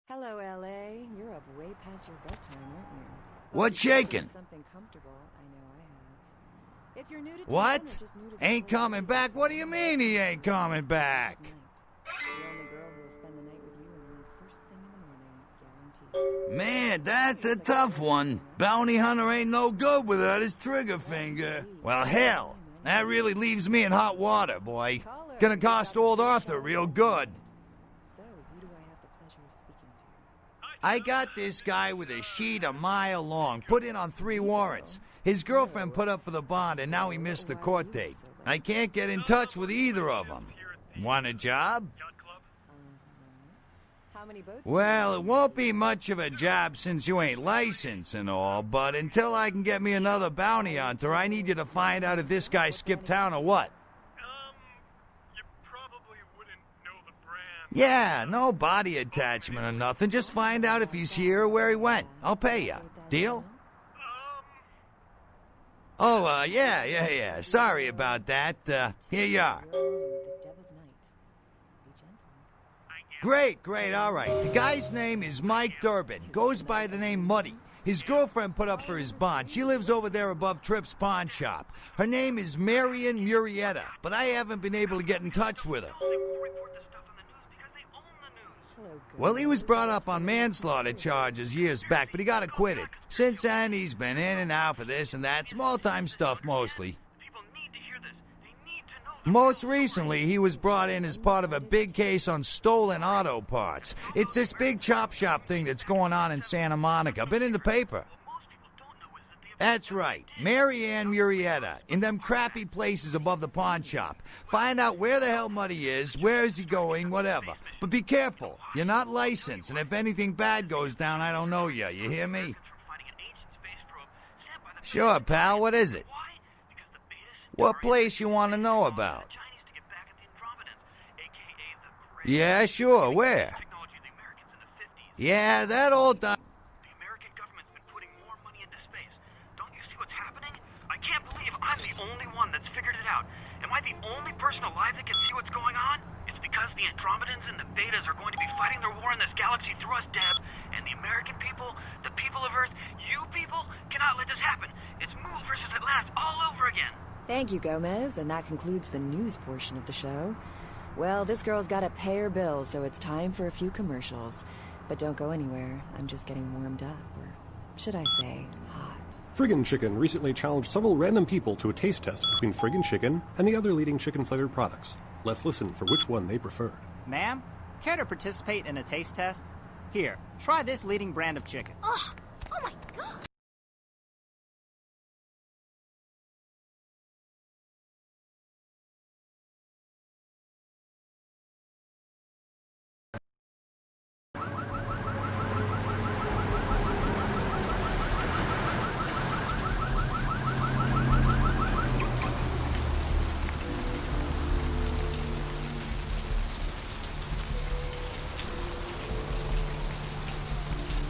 Hello, L.A. You're up way past your bedtime, aren't you? What's shaking? Something comfortable. I know I have. If you're new to town What? or just new to the Ain't coming back? What do you mean he ain't coming back? The only girl who will spend the night with you and leave first thing in the morning, guaranteed. Man, that's a tough one. Bounty hunter ain't no good without his trigger finger. Well, hell, that really leaves me in hot water, boy. Gonna cost old Arthur real good. So, who do I have the pleasure of speaking to? I got this guy with a sheet a mile long, put in on 3 warrants. His girlfriend put up for the bond, and now he missed the court date. I can't get in touch with either of them. Want a job? How many boats? Well, it won't be much of a job since you ain't licensed and all, but until I can get me another bounty hunter, I need you to find out if this guy skipped town or what. You probably wouldn't know the brand. Yeah, no body attachment or nothing. Just find out if he's here or where he went. I'll pay you. Deal? Oh, yeah. Sorry about that. Here you are. Great, all right. The guy's name is Mike Durbin. Goes by the name Muddy. His girlfriend put up for his bond. She lives over there above Tripp's pawn shop. Her name is Marion Murrieta, but I haven't been able to get in touch with her. Well, he was brought up on manslaughter charges years back, but he got acquitted. Since then, he's been in and out for this and that, small-time stuff mostly. Most recently, he was brought in as part of a big case on stolen auto parts. It's this big chop shop thing that's going on in Santa Monica. Been in the paper. That's right. Mary Ann Murrieta, in them crappy places above the pawn shop. Find out where the hell Muddy is, where is he going, whatever. But be careful. You're not licensed, and if anything bad goes down, I don't know you. You hear me? Sure, pal. What is it? What place you want to know about? Yeah, sure. Where? Yeah, that old time. I'm the only one that's figured it out. Am I the only person alive that can see what's going on? It's because the Andromedans and the Betas are going to be fighting their war in this galaxy through us, Deb. And the American people, the people of Earth, you people, cannot let this happen. It's Mool versus Atlantis all over again. Thank you, Gomez, and that concludes the news portion of the show. Well, this girl's gotta pay her bills, so it's time for a few commercials. But don't go anywhere. I'm just getting warmed up, or should I say, hot. Friggin' Chicken recently challenged several random people to a taste test between Friggin' Chicken and the other leading chicken-flavored products. Let's listen for which one they preferred. Ma'am, care to participate in a taste test? Here, try this leading brand of chicken. Oh my god!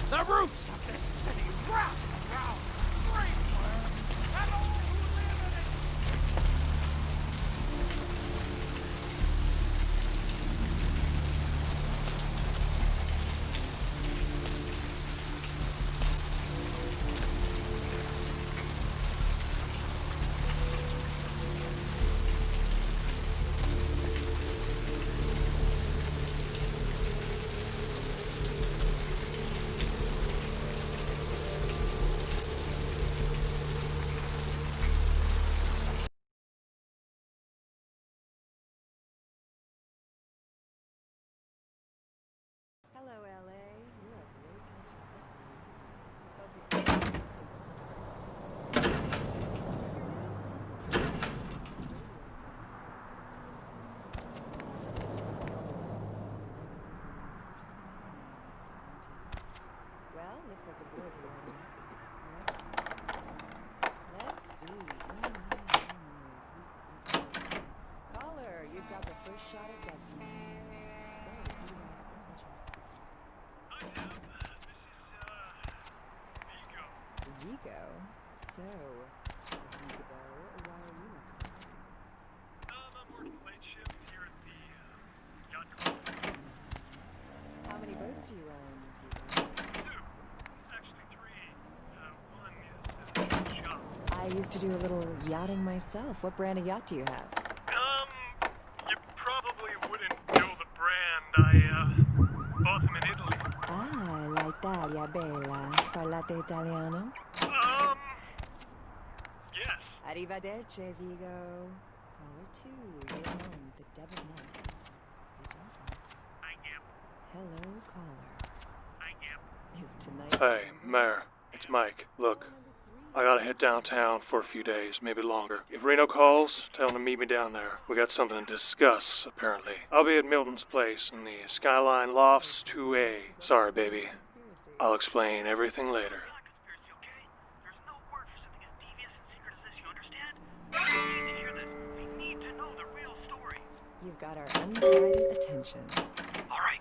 The roots of this city wrap around Greenware and all who live in it. Hello, LA. You are way past your bedtime. Well, looks like the boards are ready. Let's see. Caller, you've got the first shot at dead tonight. So, who do I have the pleasure of speaking to? Hi, Deb. This is, Vigo. Vigo? So, Vigo, why are you upset? I'm working late shift here at the, yacht club. How many boats do you own, Vigo? 2. Actually 3. One is, shop. I used to do a little yachting myself. What brand of yacht do you have? You probably wouldn't know the brand. I, bought them in Italy. Ah, la Italia bella. Parlate italiano? Yes. Arrivederci, Vigo. Caller 2, you're on the Deb of Night. Be gentle. I am. Hello, caller. I am. Is tonight... Hey, Mayor. It's Mike. Look, I gotta hit downtown for a few days, maybe longer. If Reno calls, tell him to meet me down there. We got something to discuss, apparently. I'll be at Milton's place in the Skyline Lofts 2A. Sorry, baby. I'll explain everything later. You've got our undivided attention. All right.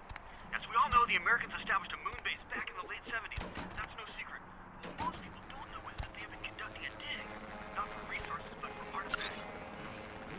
As we all know, the Americans established a moon base back in the late 70s. That's no secret. What most people don't know is that they have been conducting a dig. Not for resources, but for artifacts. I see.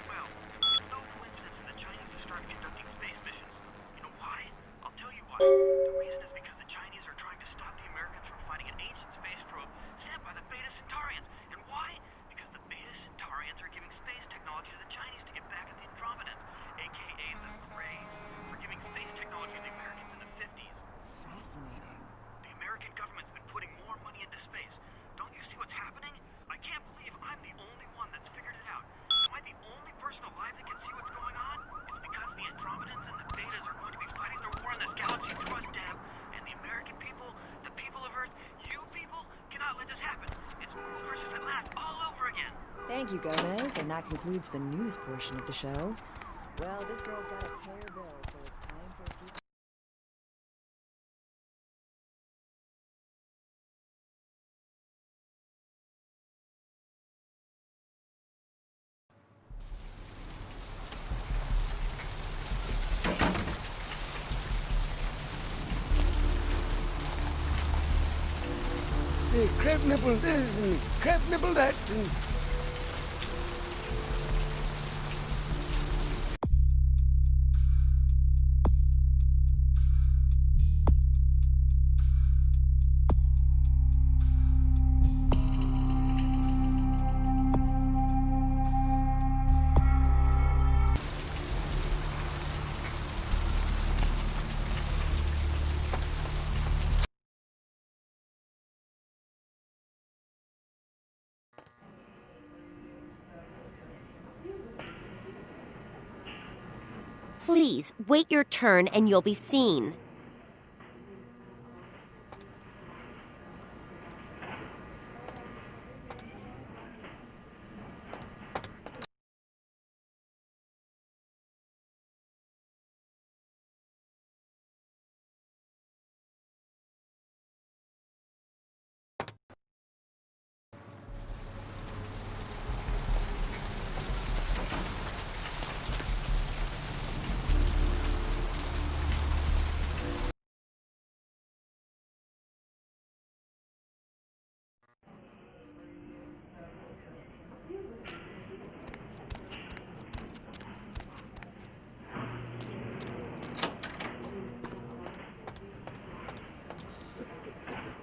Well, it's no coincidence that the Chinese have started conducting space missions. You know why? I'll tell you why. The reason is because the Chinese are trying to stop the Americans from finding an ancient space probe sent by the Beta Centaurians. And why? Because the Beta Centaurians are giving space technology to the Chinese to get back at the Andromedans, a.k.a. the Greys, for giving space technology to the Americans in the 50s. Fascinating. The American government's been putting more money into space. Don't you see what's happening? I can't believe I'm the only one that's figured it out. Am I the only person alive that can see what's going on? It's because the Andromedans and the Betas are going to be fighting their war in this galaxy through us Thank you, Gomez, and that concludes the news portion of the show. Well, this girl's got a pair bill, so it's time for a few... Crab nibble this and crab nibble that and... Please, wait your turn and you'll be seen.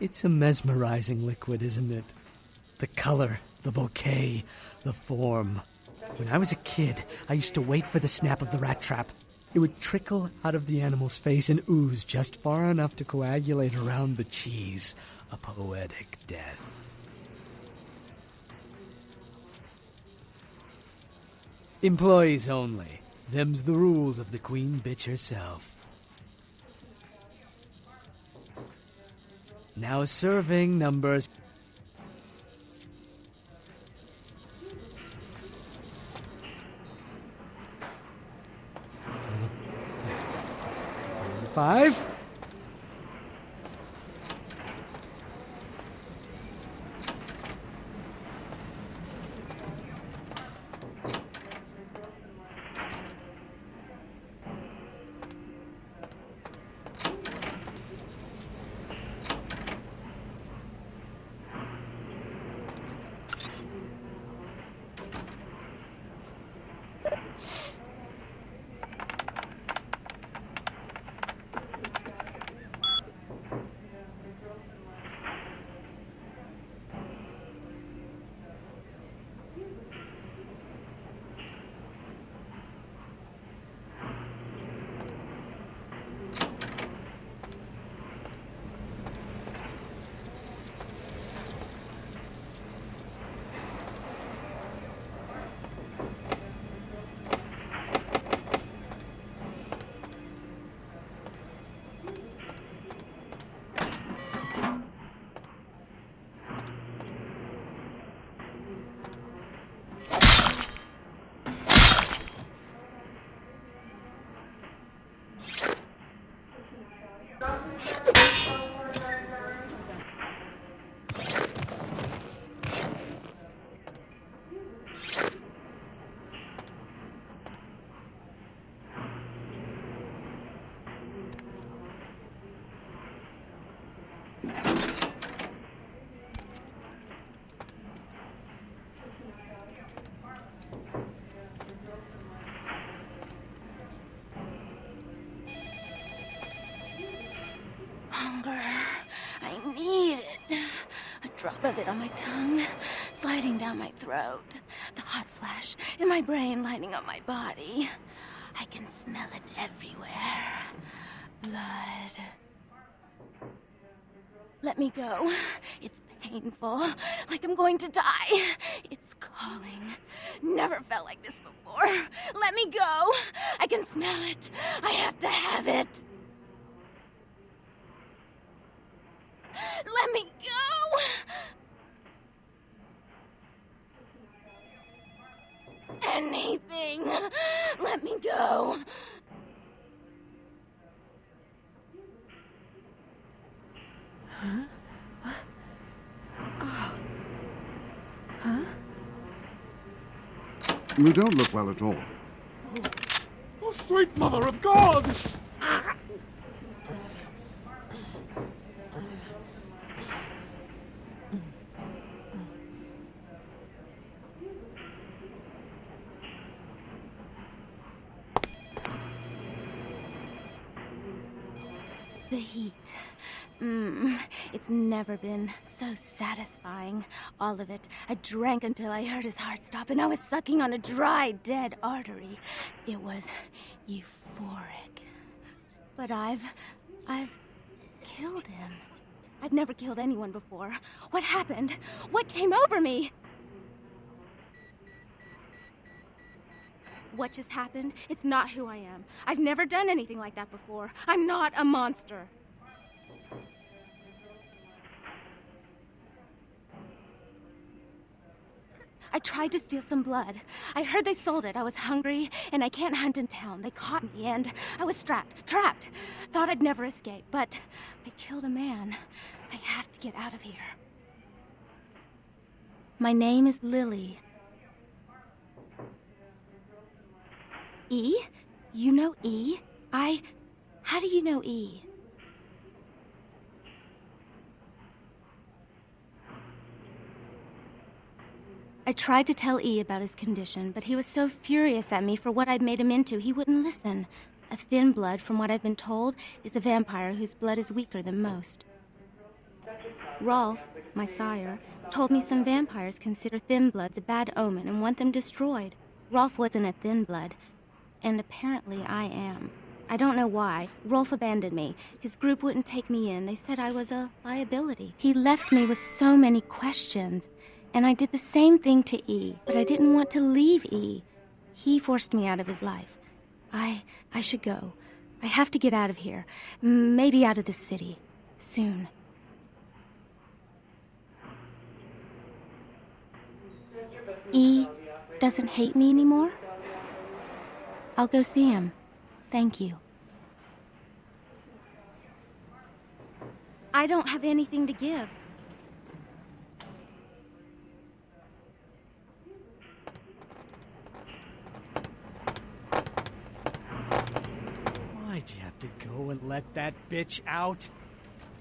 It's a mesmerizing liquid, isn't it? The color, the bouquet, the form. When I was a kid, I used to wait for the snap of the rat trap. It would trickle out of the animal's face and ooze just far enough to coagulate around the cheese. A poetic death. Employees only. Them's the rules of the queen bitch herself. Now serving numbers. Five. Hunger. I need it. A drop of it on my tongue, sliding down my throat. The hot flash in my brain lighting up my body. I can smell it everywhere. Blood. Let me go. It's painful, like I'm going to die. It's calling. Never felt like this before. Let me go. I can smell it. I have to have it. Let me go! You don't look well at all. Oh, sweet mother of God! The heat. It's never been so satisfying. All of it. I drank until I heard his heart stop, and I was sucking on a dry, dead artery. It was euphoric. But I've killed him. I've never killed anyone before. What happened? What came over me? What just happened? It's not who I am. I've never done anything like that before. I'm not a monster. I tried to steal some blood. I heard they sold it. I was hungry, and I can't hunt in town. They caught me, and I was trapped. Thought I'd never escape, but I killed a man. I have to get out of here. My name is Lily. E? You know E? How do you know E? I tried to tell E about his condition, but he was so furious at me for what I'd made him into, he wouldn't listen. A thin blood, from what I've been told, is a vampire whose blood is weaker than most. Rolf, my sire, told me some vampires consider thin bloods a bad omen and want them destroyed. Rolf wasn't a thin blood, and apparently I am. I don't know why. Rolf abandoned me. His group wouldn't take me in. They said I was a liability. He left me with so many questions. And I did the same thing to E, but I didn't want to leave E. He forced me out of his life. I should go. I have to get out of here. Maybe out of this city. Soon. E doesn't hate me anymore? I'll go see him. Thank you. I don't have anything to give. Why'd you have to go and let that bitch out?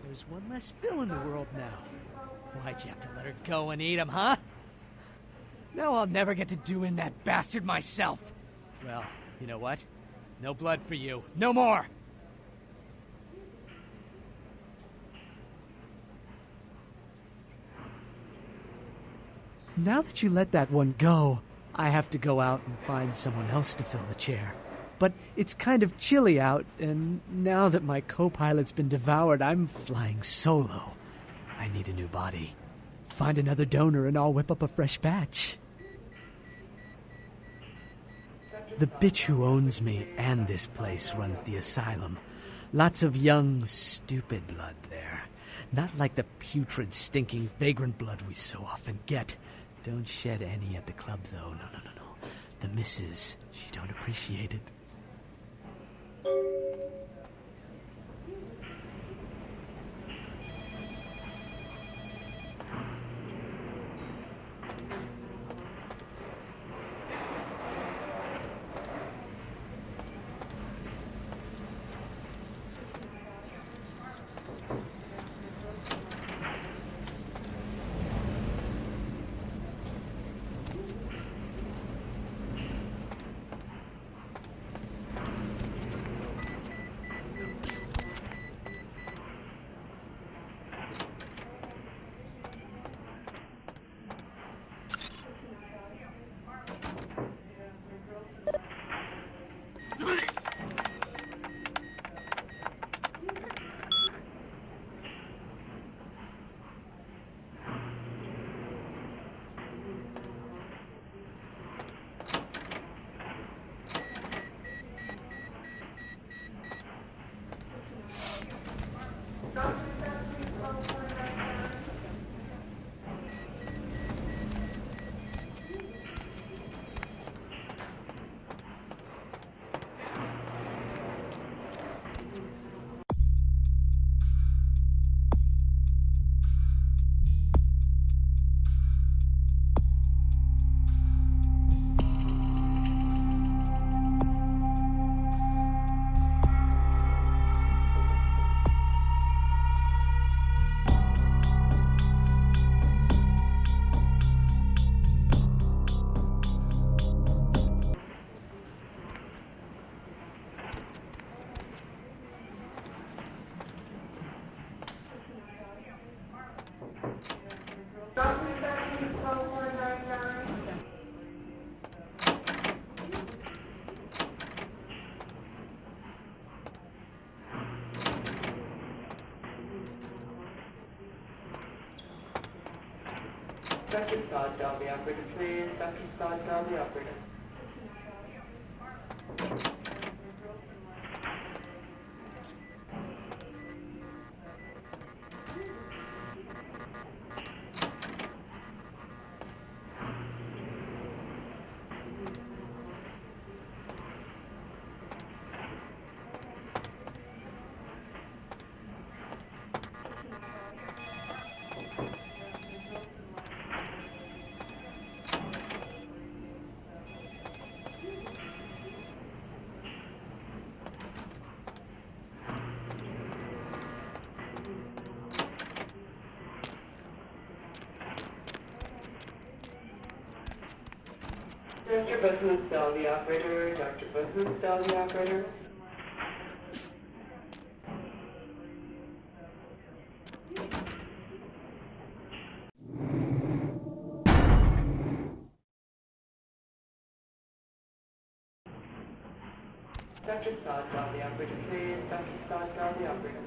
There's one less Phil in the world now. Why'd you have to let her go and eat him, huh? Now I'll never get to do in that bastard myself. Well, you know what? No blood for you. No more! Now that you let that one go, I have to go out and find someone else to fill the chair. But it's kind of chilly out, and now that my co-pilot's been devoured, I'm flying solo. I need a new body. Find another donor and I'll whip up a fresh batch. The bitch who owns me and this place runs the asylum. Lots of young, stupid blood there. Not like the putrid, stinking, vagrant blood we so often get. Don't shed any at the club, though. No. The missus, she don't appreciate it. Dr. Scott, tell the operator, please. Dr. Scott, tell the operator. Dr. Booth, tell the operator. Dr. Booth, tell the operator. Dr. Scott, tell the operator, please. Dr. Scott, tell the operator.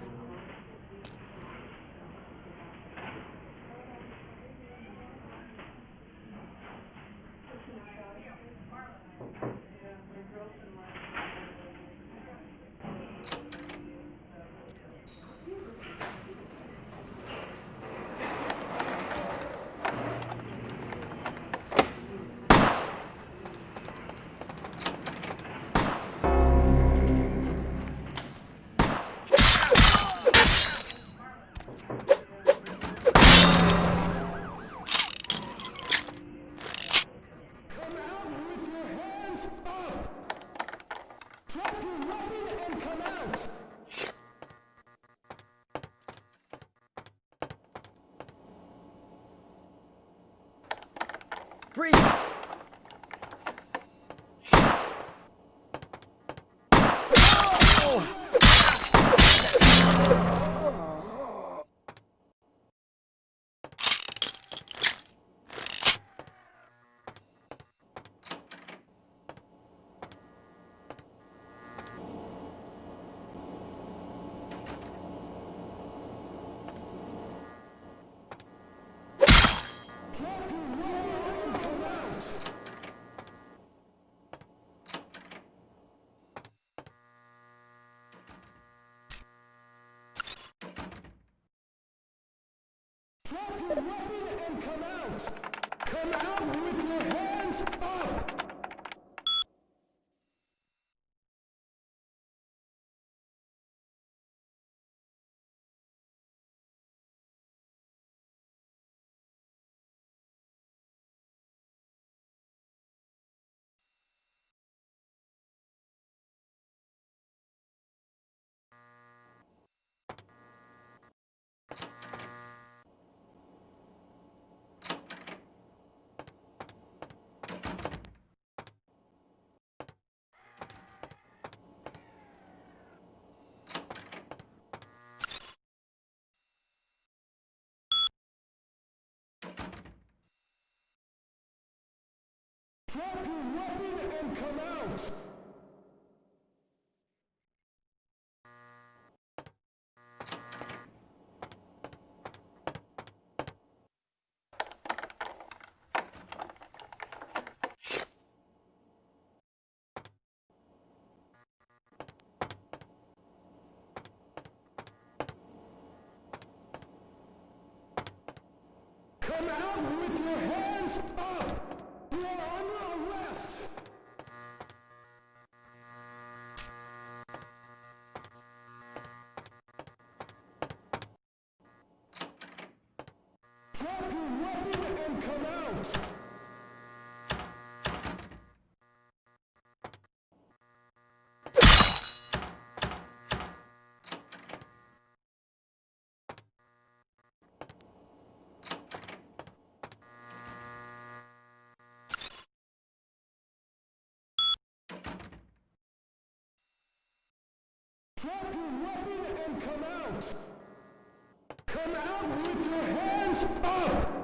Breathe! Drop your weapon and come out! Come out with your hands up! Drop your weapon and come out! Come out with your hands up! You are under arrest! Drop your weapon and come out! Drop your weapon and come out! Come out with your hands up!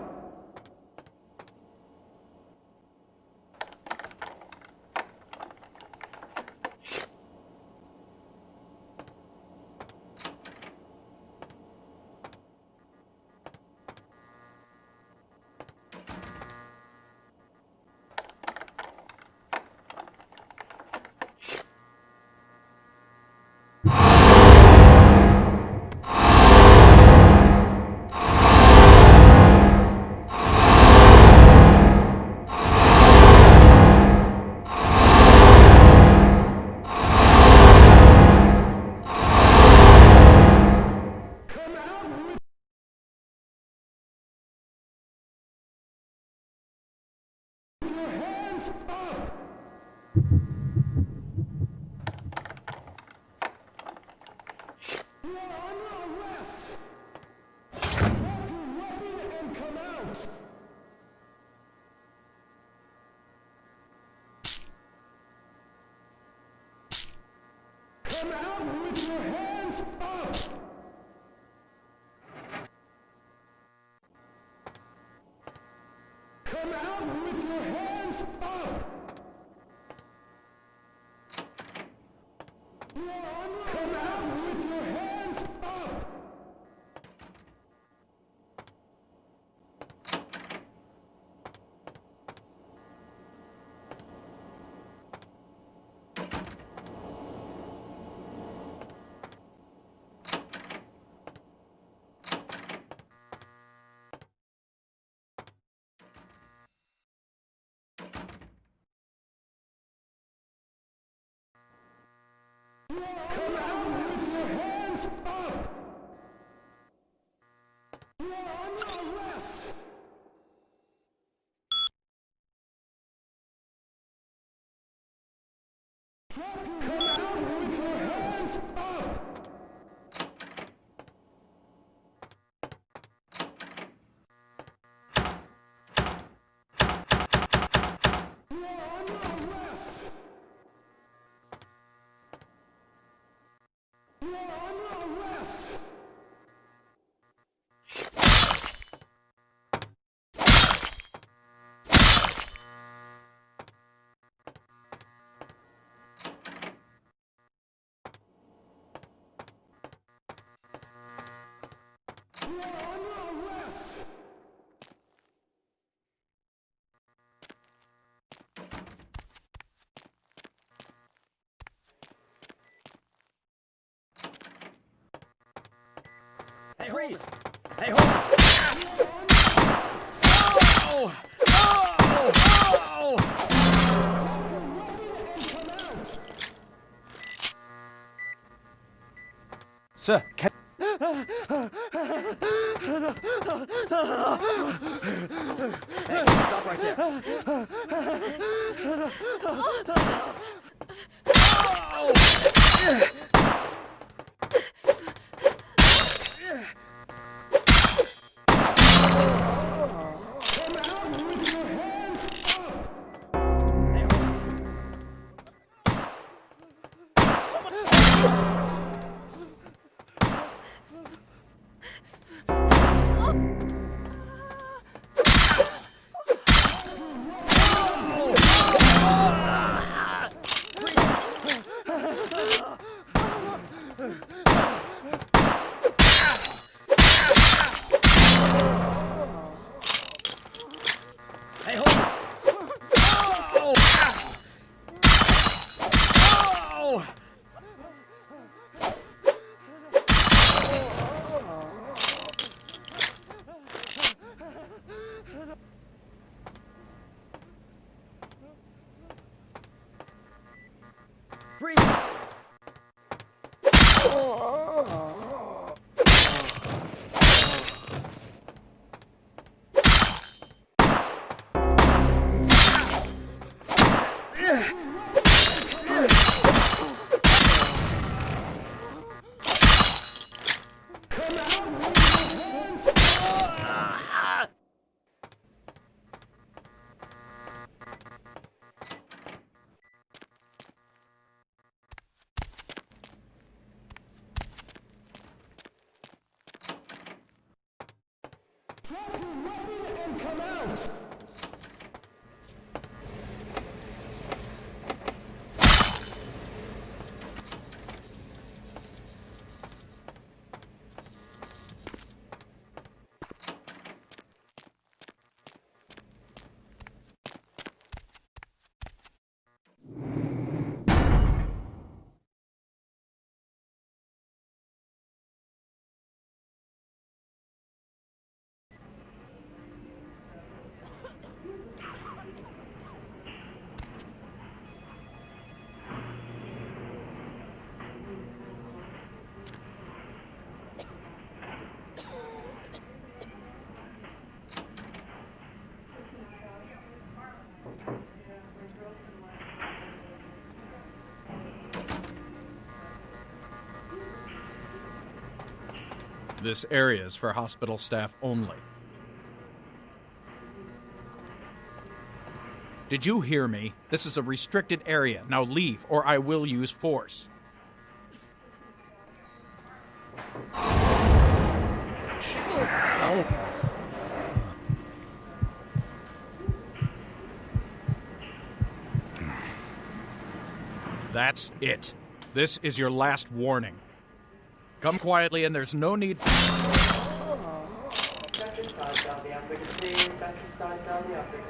Come out with your hands up! Come out with your hands up! Come out with your hands up! Come out with your hands up! You are under arrest! Come out with your hands up! You are under arrest! You are under arrest! You are under arrest! Hey, freeze! Hey, hold! Oh! Oh! Oh! Sir, can... Hey, stop right there. Drop your weapon and come out! This area is for hospital staff only. Did you hear me? This is a restricted area. Now leave, or I will use force. That's it. This is your last warning. Come quietly, and there's no need for... Dr. Scott, down the operator, please. Dr. Scott, down the operator.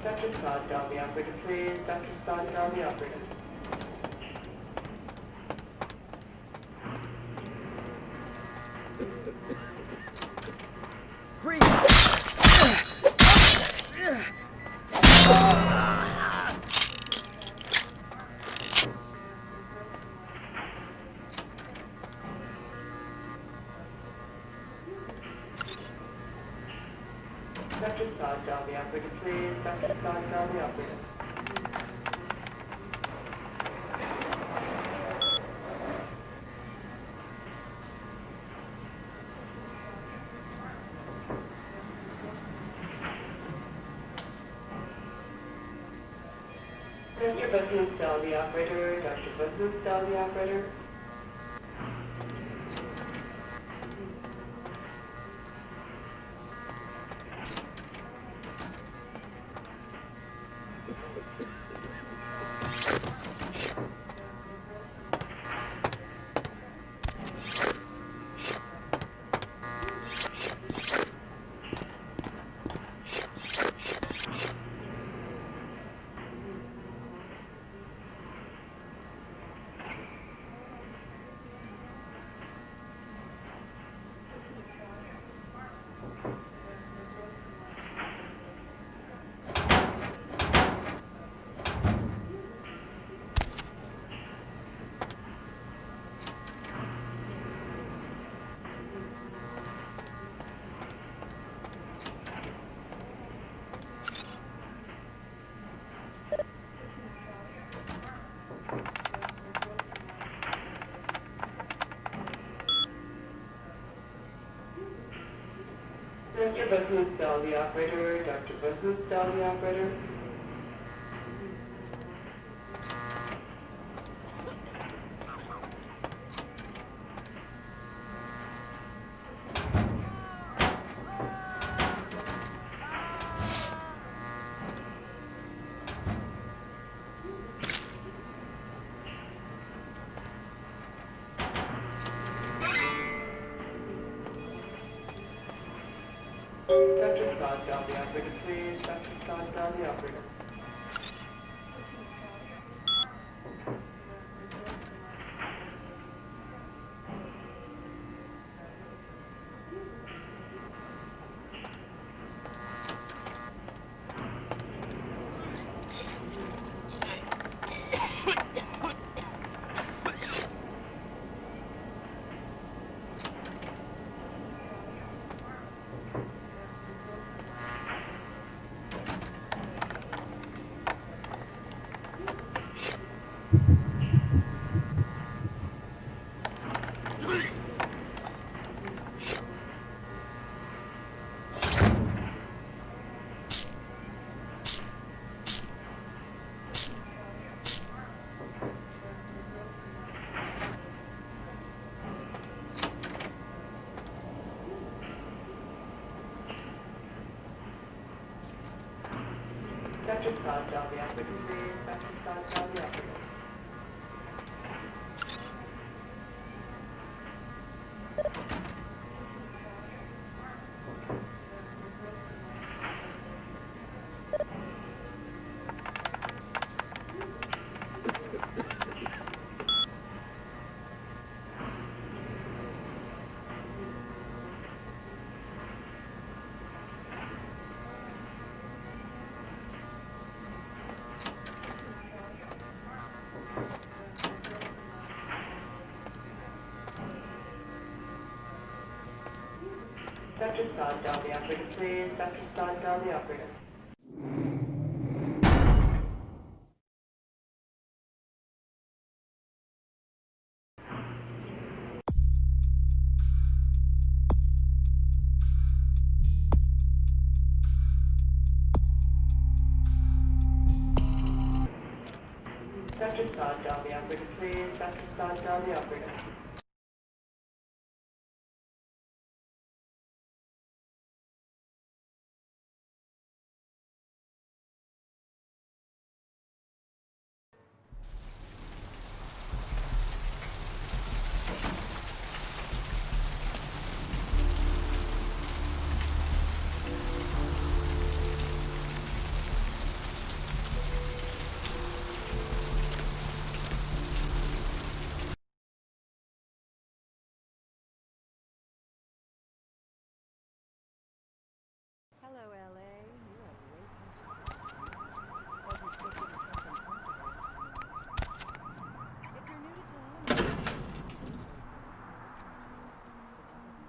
Dr. Scott, down the operator, please. Dr. Scott, down the operator. Dr. Scott, down the operator, please. Dr. Scott, down the operator. Dr. Buthoon, down the operator. Dr. Buthoon, down the operator. Dr. Buthoon, down the operator. Dr. Buthoon, down the operator. Dr. Scott, down the operator, please. Dr. Scott, down the operator. Dr. Scott, down the operator, please. Dr. Scott, down the operator. Dr. Stoddard, the operator, please. Dr. Stoddard, the operator. Dr. Stoddard, the operator, please. Dr. Stoddard, the operator. Hello, LA. You are way past your bedtime. Hope you've shifted to something comfortable. If you're new to town, listening to The Dead of Night.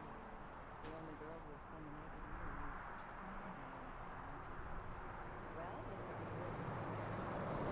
The only girl who will spend the night with you when you first thing in the morning, guaranteed. Well, looks like the boys are coming back.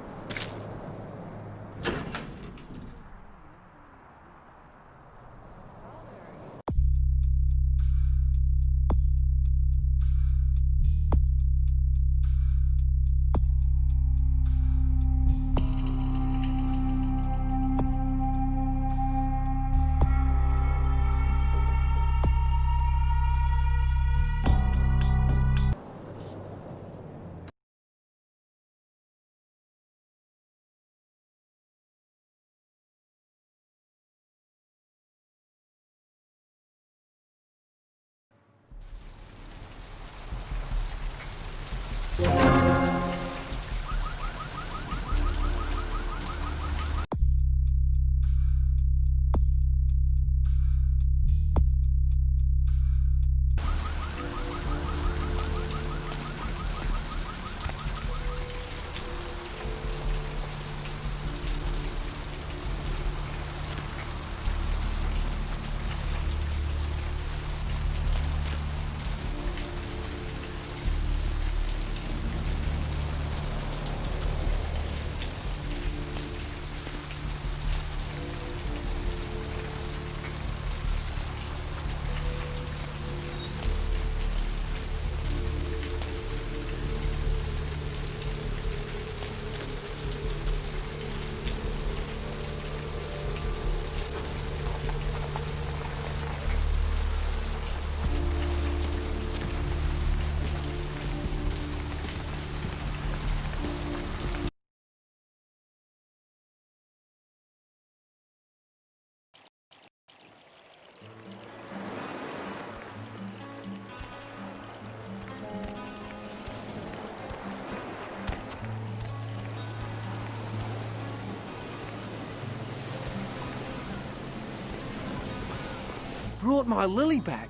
Brought my Lily back.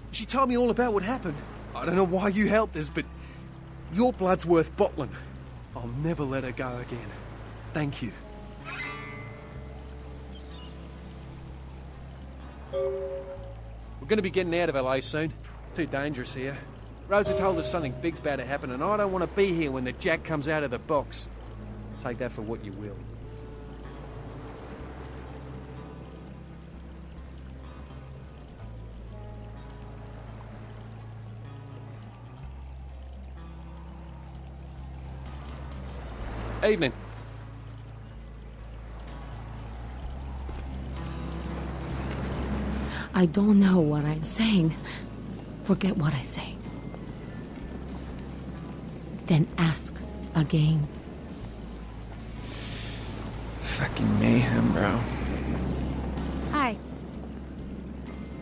She told me all about what happened. I don't know why you helped us, but your blood's worth bottling. I'll never let her go again. Thank you. We're going to be getting out of LA soon. Too dangerous here. Rosa told us something big's about to happen, and I don't want to be here when the jack comes out of the box. Take that for what you will. Evening. I don't know what I'm saying. Forget what I say. Then ask again. Fucking mayhem, bro. Hi.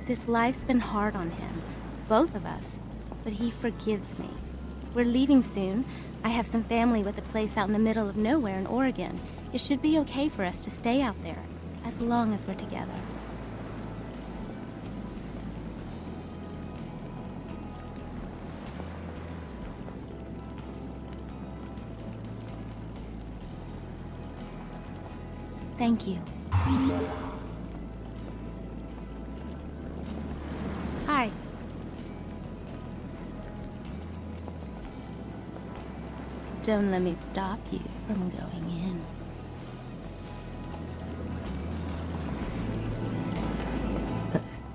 This life's been hard on him, both of us, but he forgives me. We're leaving soon. I have some family with a place out in the middle of nowhere in Oregon. It should be okay for us to stay out there, as long as we're together. Thank you. Hi. Don't let me stop you from going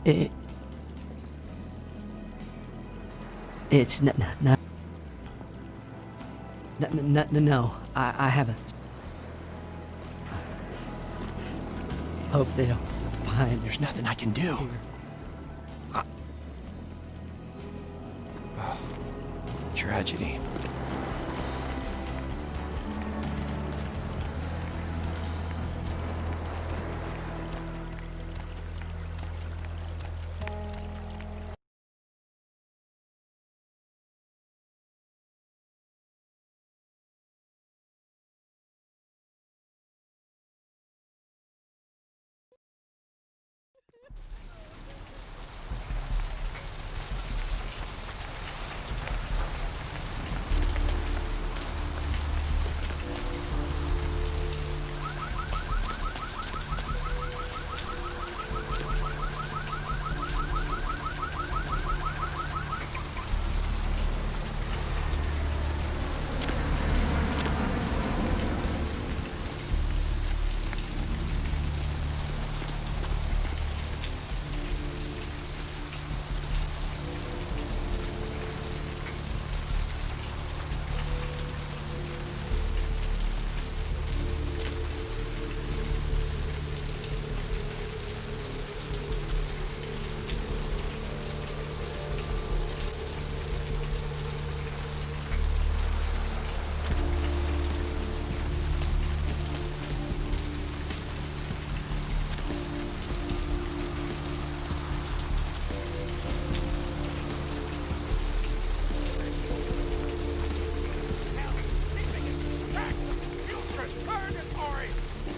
in. It's no. I haven't. Hope they don't find. There's nothing I can do. Tragedy.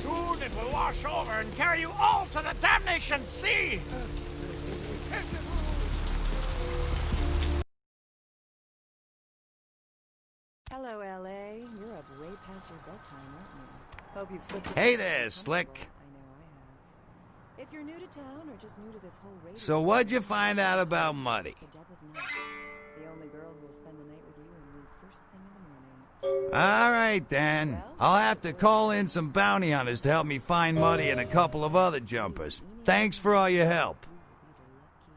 Soon it will wash over and carry you all to the damnation sea! Hello, LA. You're up way past your bedtime, aren't you? Hope you've slipped. Hey there, Slick. I know I have. If you're new to town or just new to this whole radio. So what'd you find out about Muddy? The depth of night. The only girl who will spend the night with you and leave first thing in the morning. All right, then. I'll have to call in some bounty hunters to help me find Muddy and a couple of other jumpers. Thanks for all your help.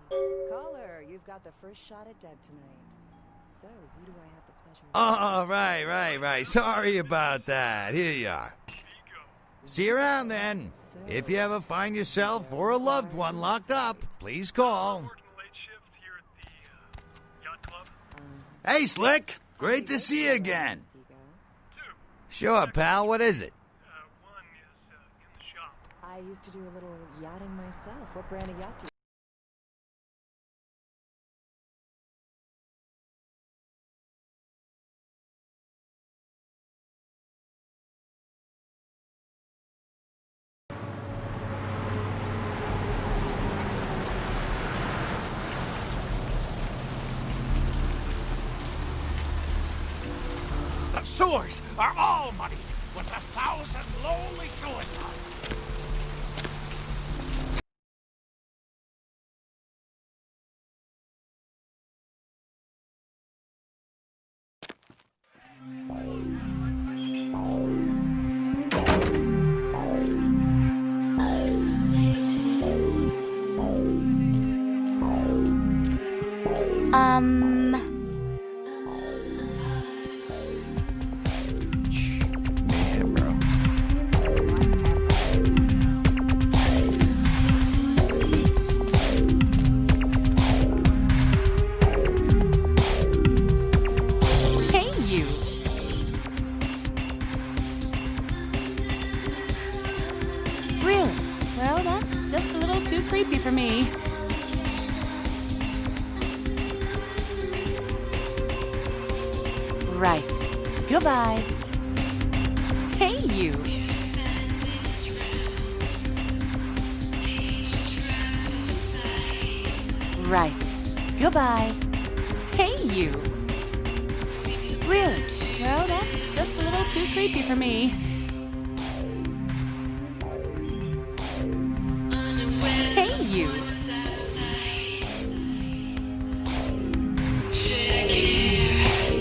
Caller, you've got the first shot at Deb tonight. So, who do I have the pleasure of... Oh, right. Sorry about that. Here you are. See you around, then. If you ever find yourself or a loved one locked up, please call. Hey, Slick. Great to see you again. Sure, pal. What is it? I used to do a little yachting myself. What brand of yacht do you... The sewers are all muddy with 1,000 lonely suicides. Really? Well, that's just a little too creepy for me. Right. Goodbye. Hey, you. Right. Goodbye. Hey, you. Really? Well, that's just a little too creepy for me. Hey, you.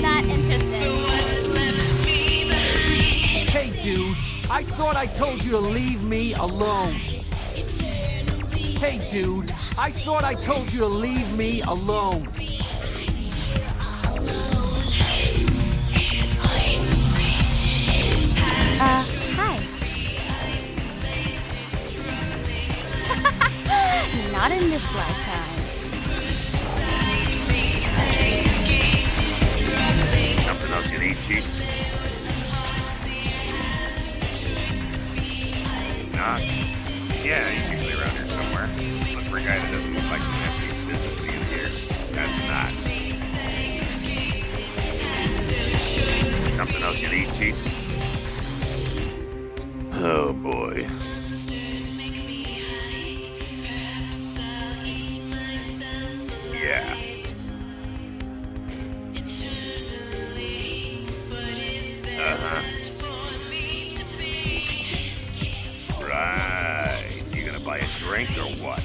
Not interested. dude, I thought I told you to leave me alone. Hey, dude, I thought I told you to leave me alone. Hi. Not in this lifetime. Something else you need, Chief? Not? Yeah, he's usually around here somewhere. Look for a guy that doesn't look like he has any business being here. That's not. Something else you need, Chief? Oh, boy. Yeah. Uh-huh. Right. You gonna buy a drink or what?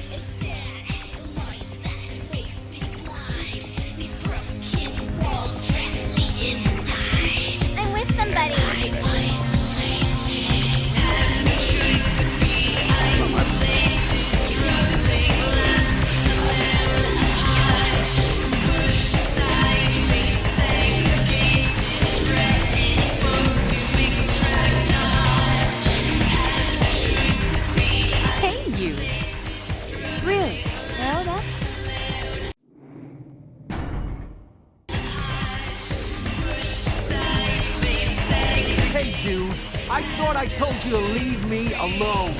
I'm with somebody. Hey, you. Really? Well, that's... Hey, dude, I thought I told you to leave me alone.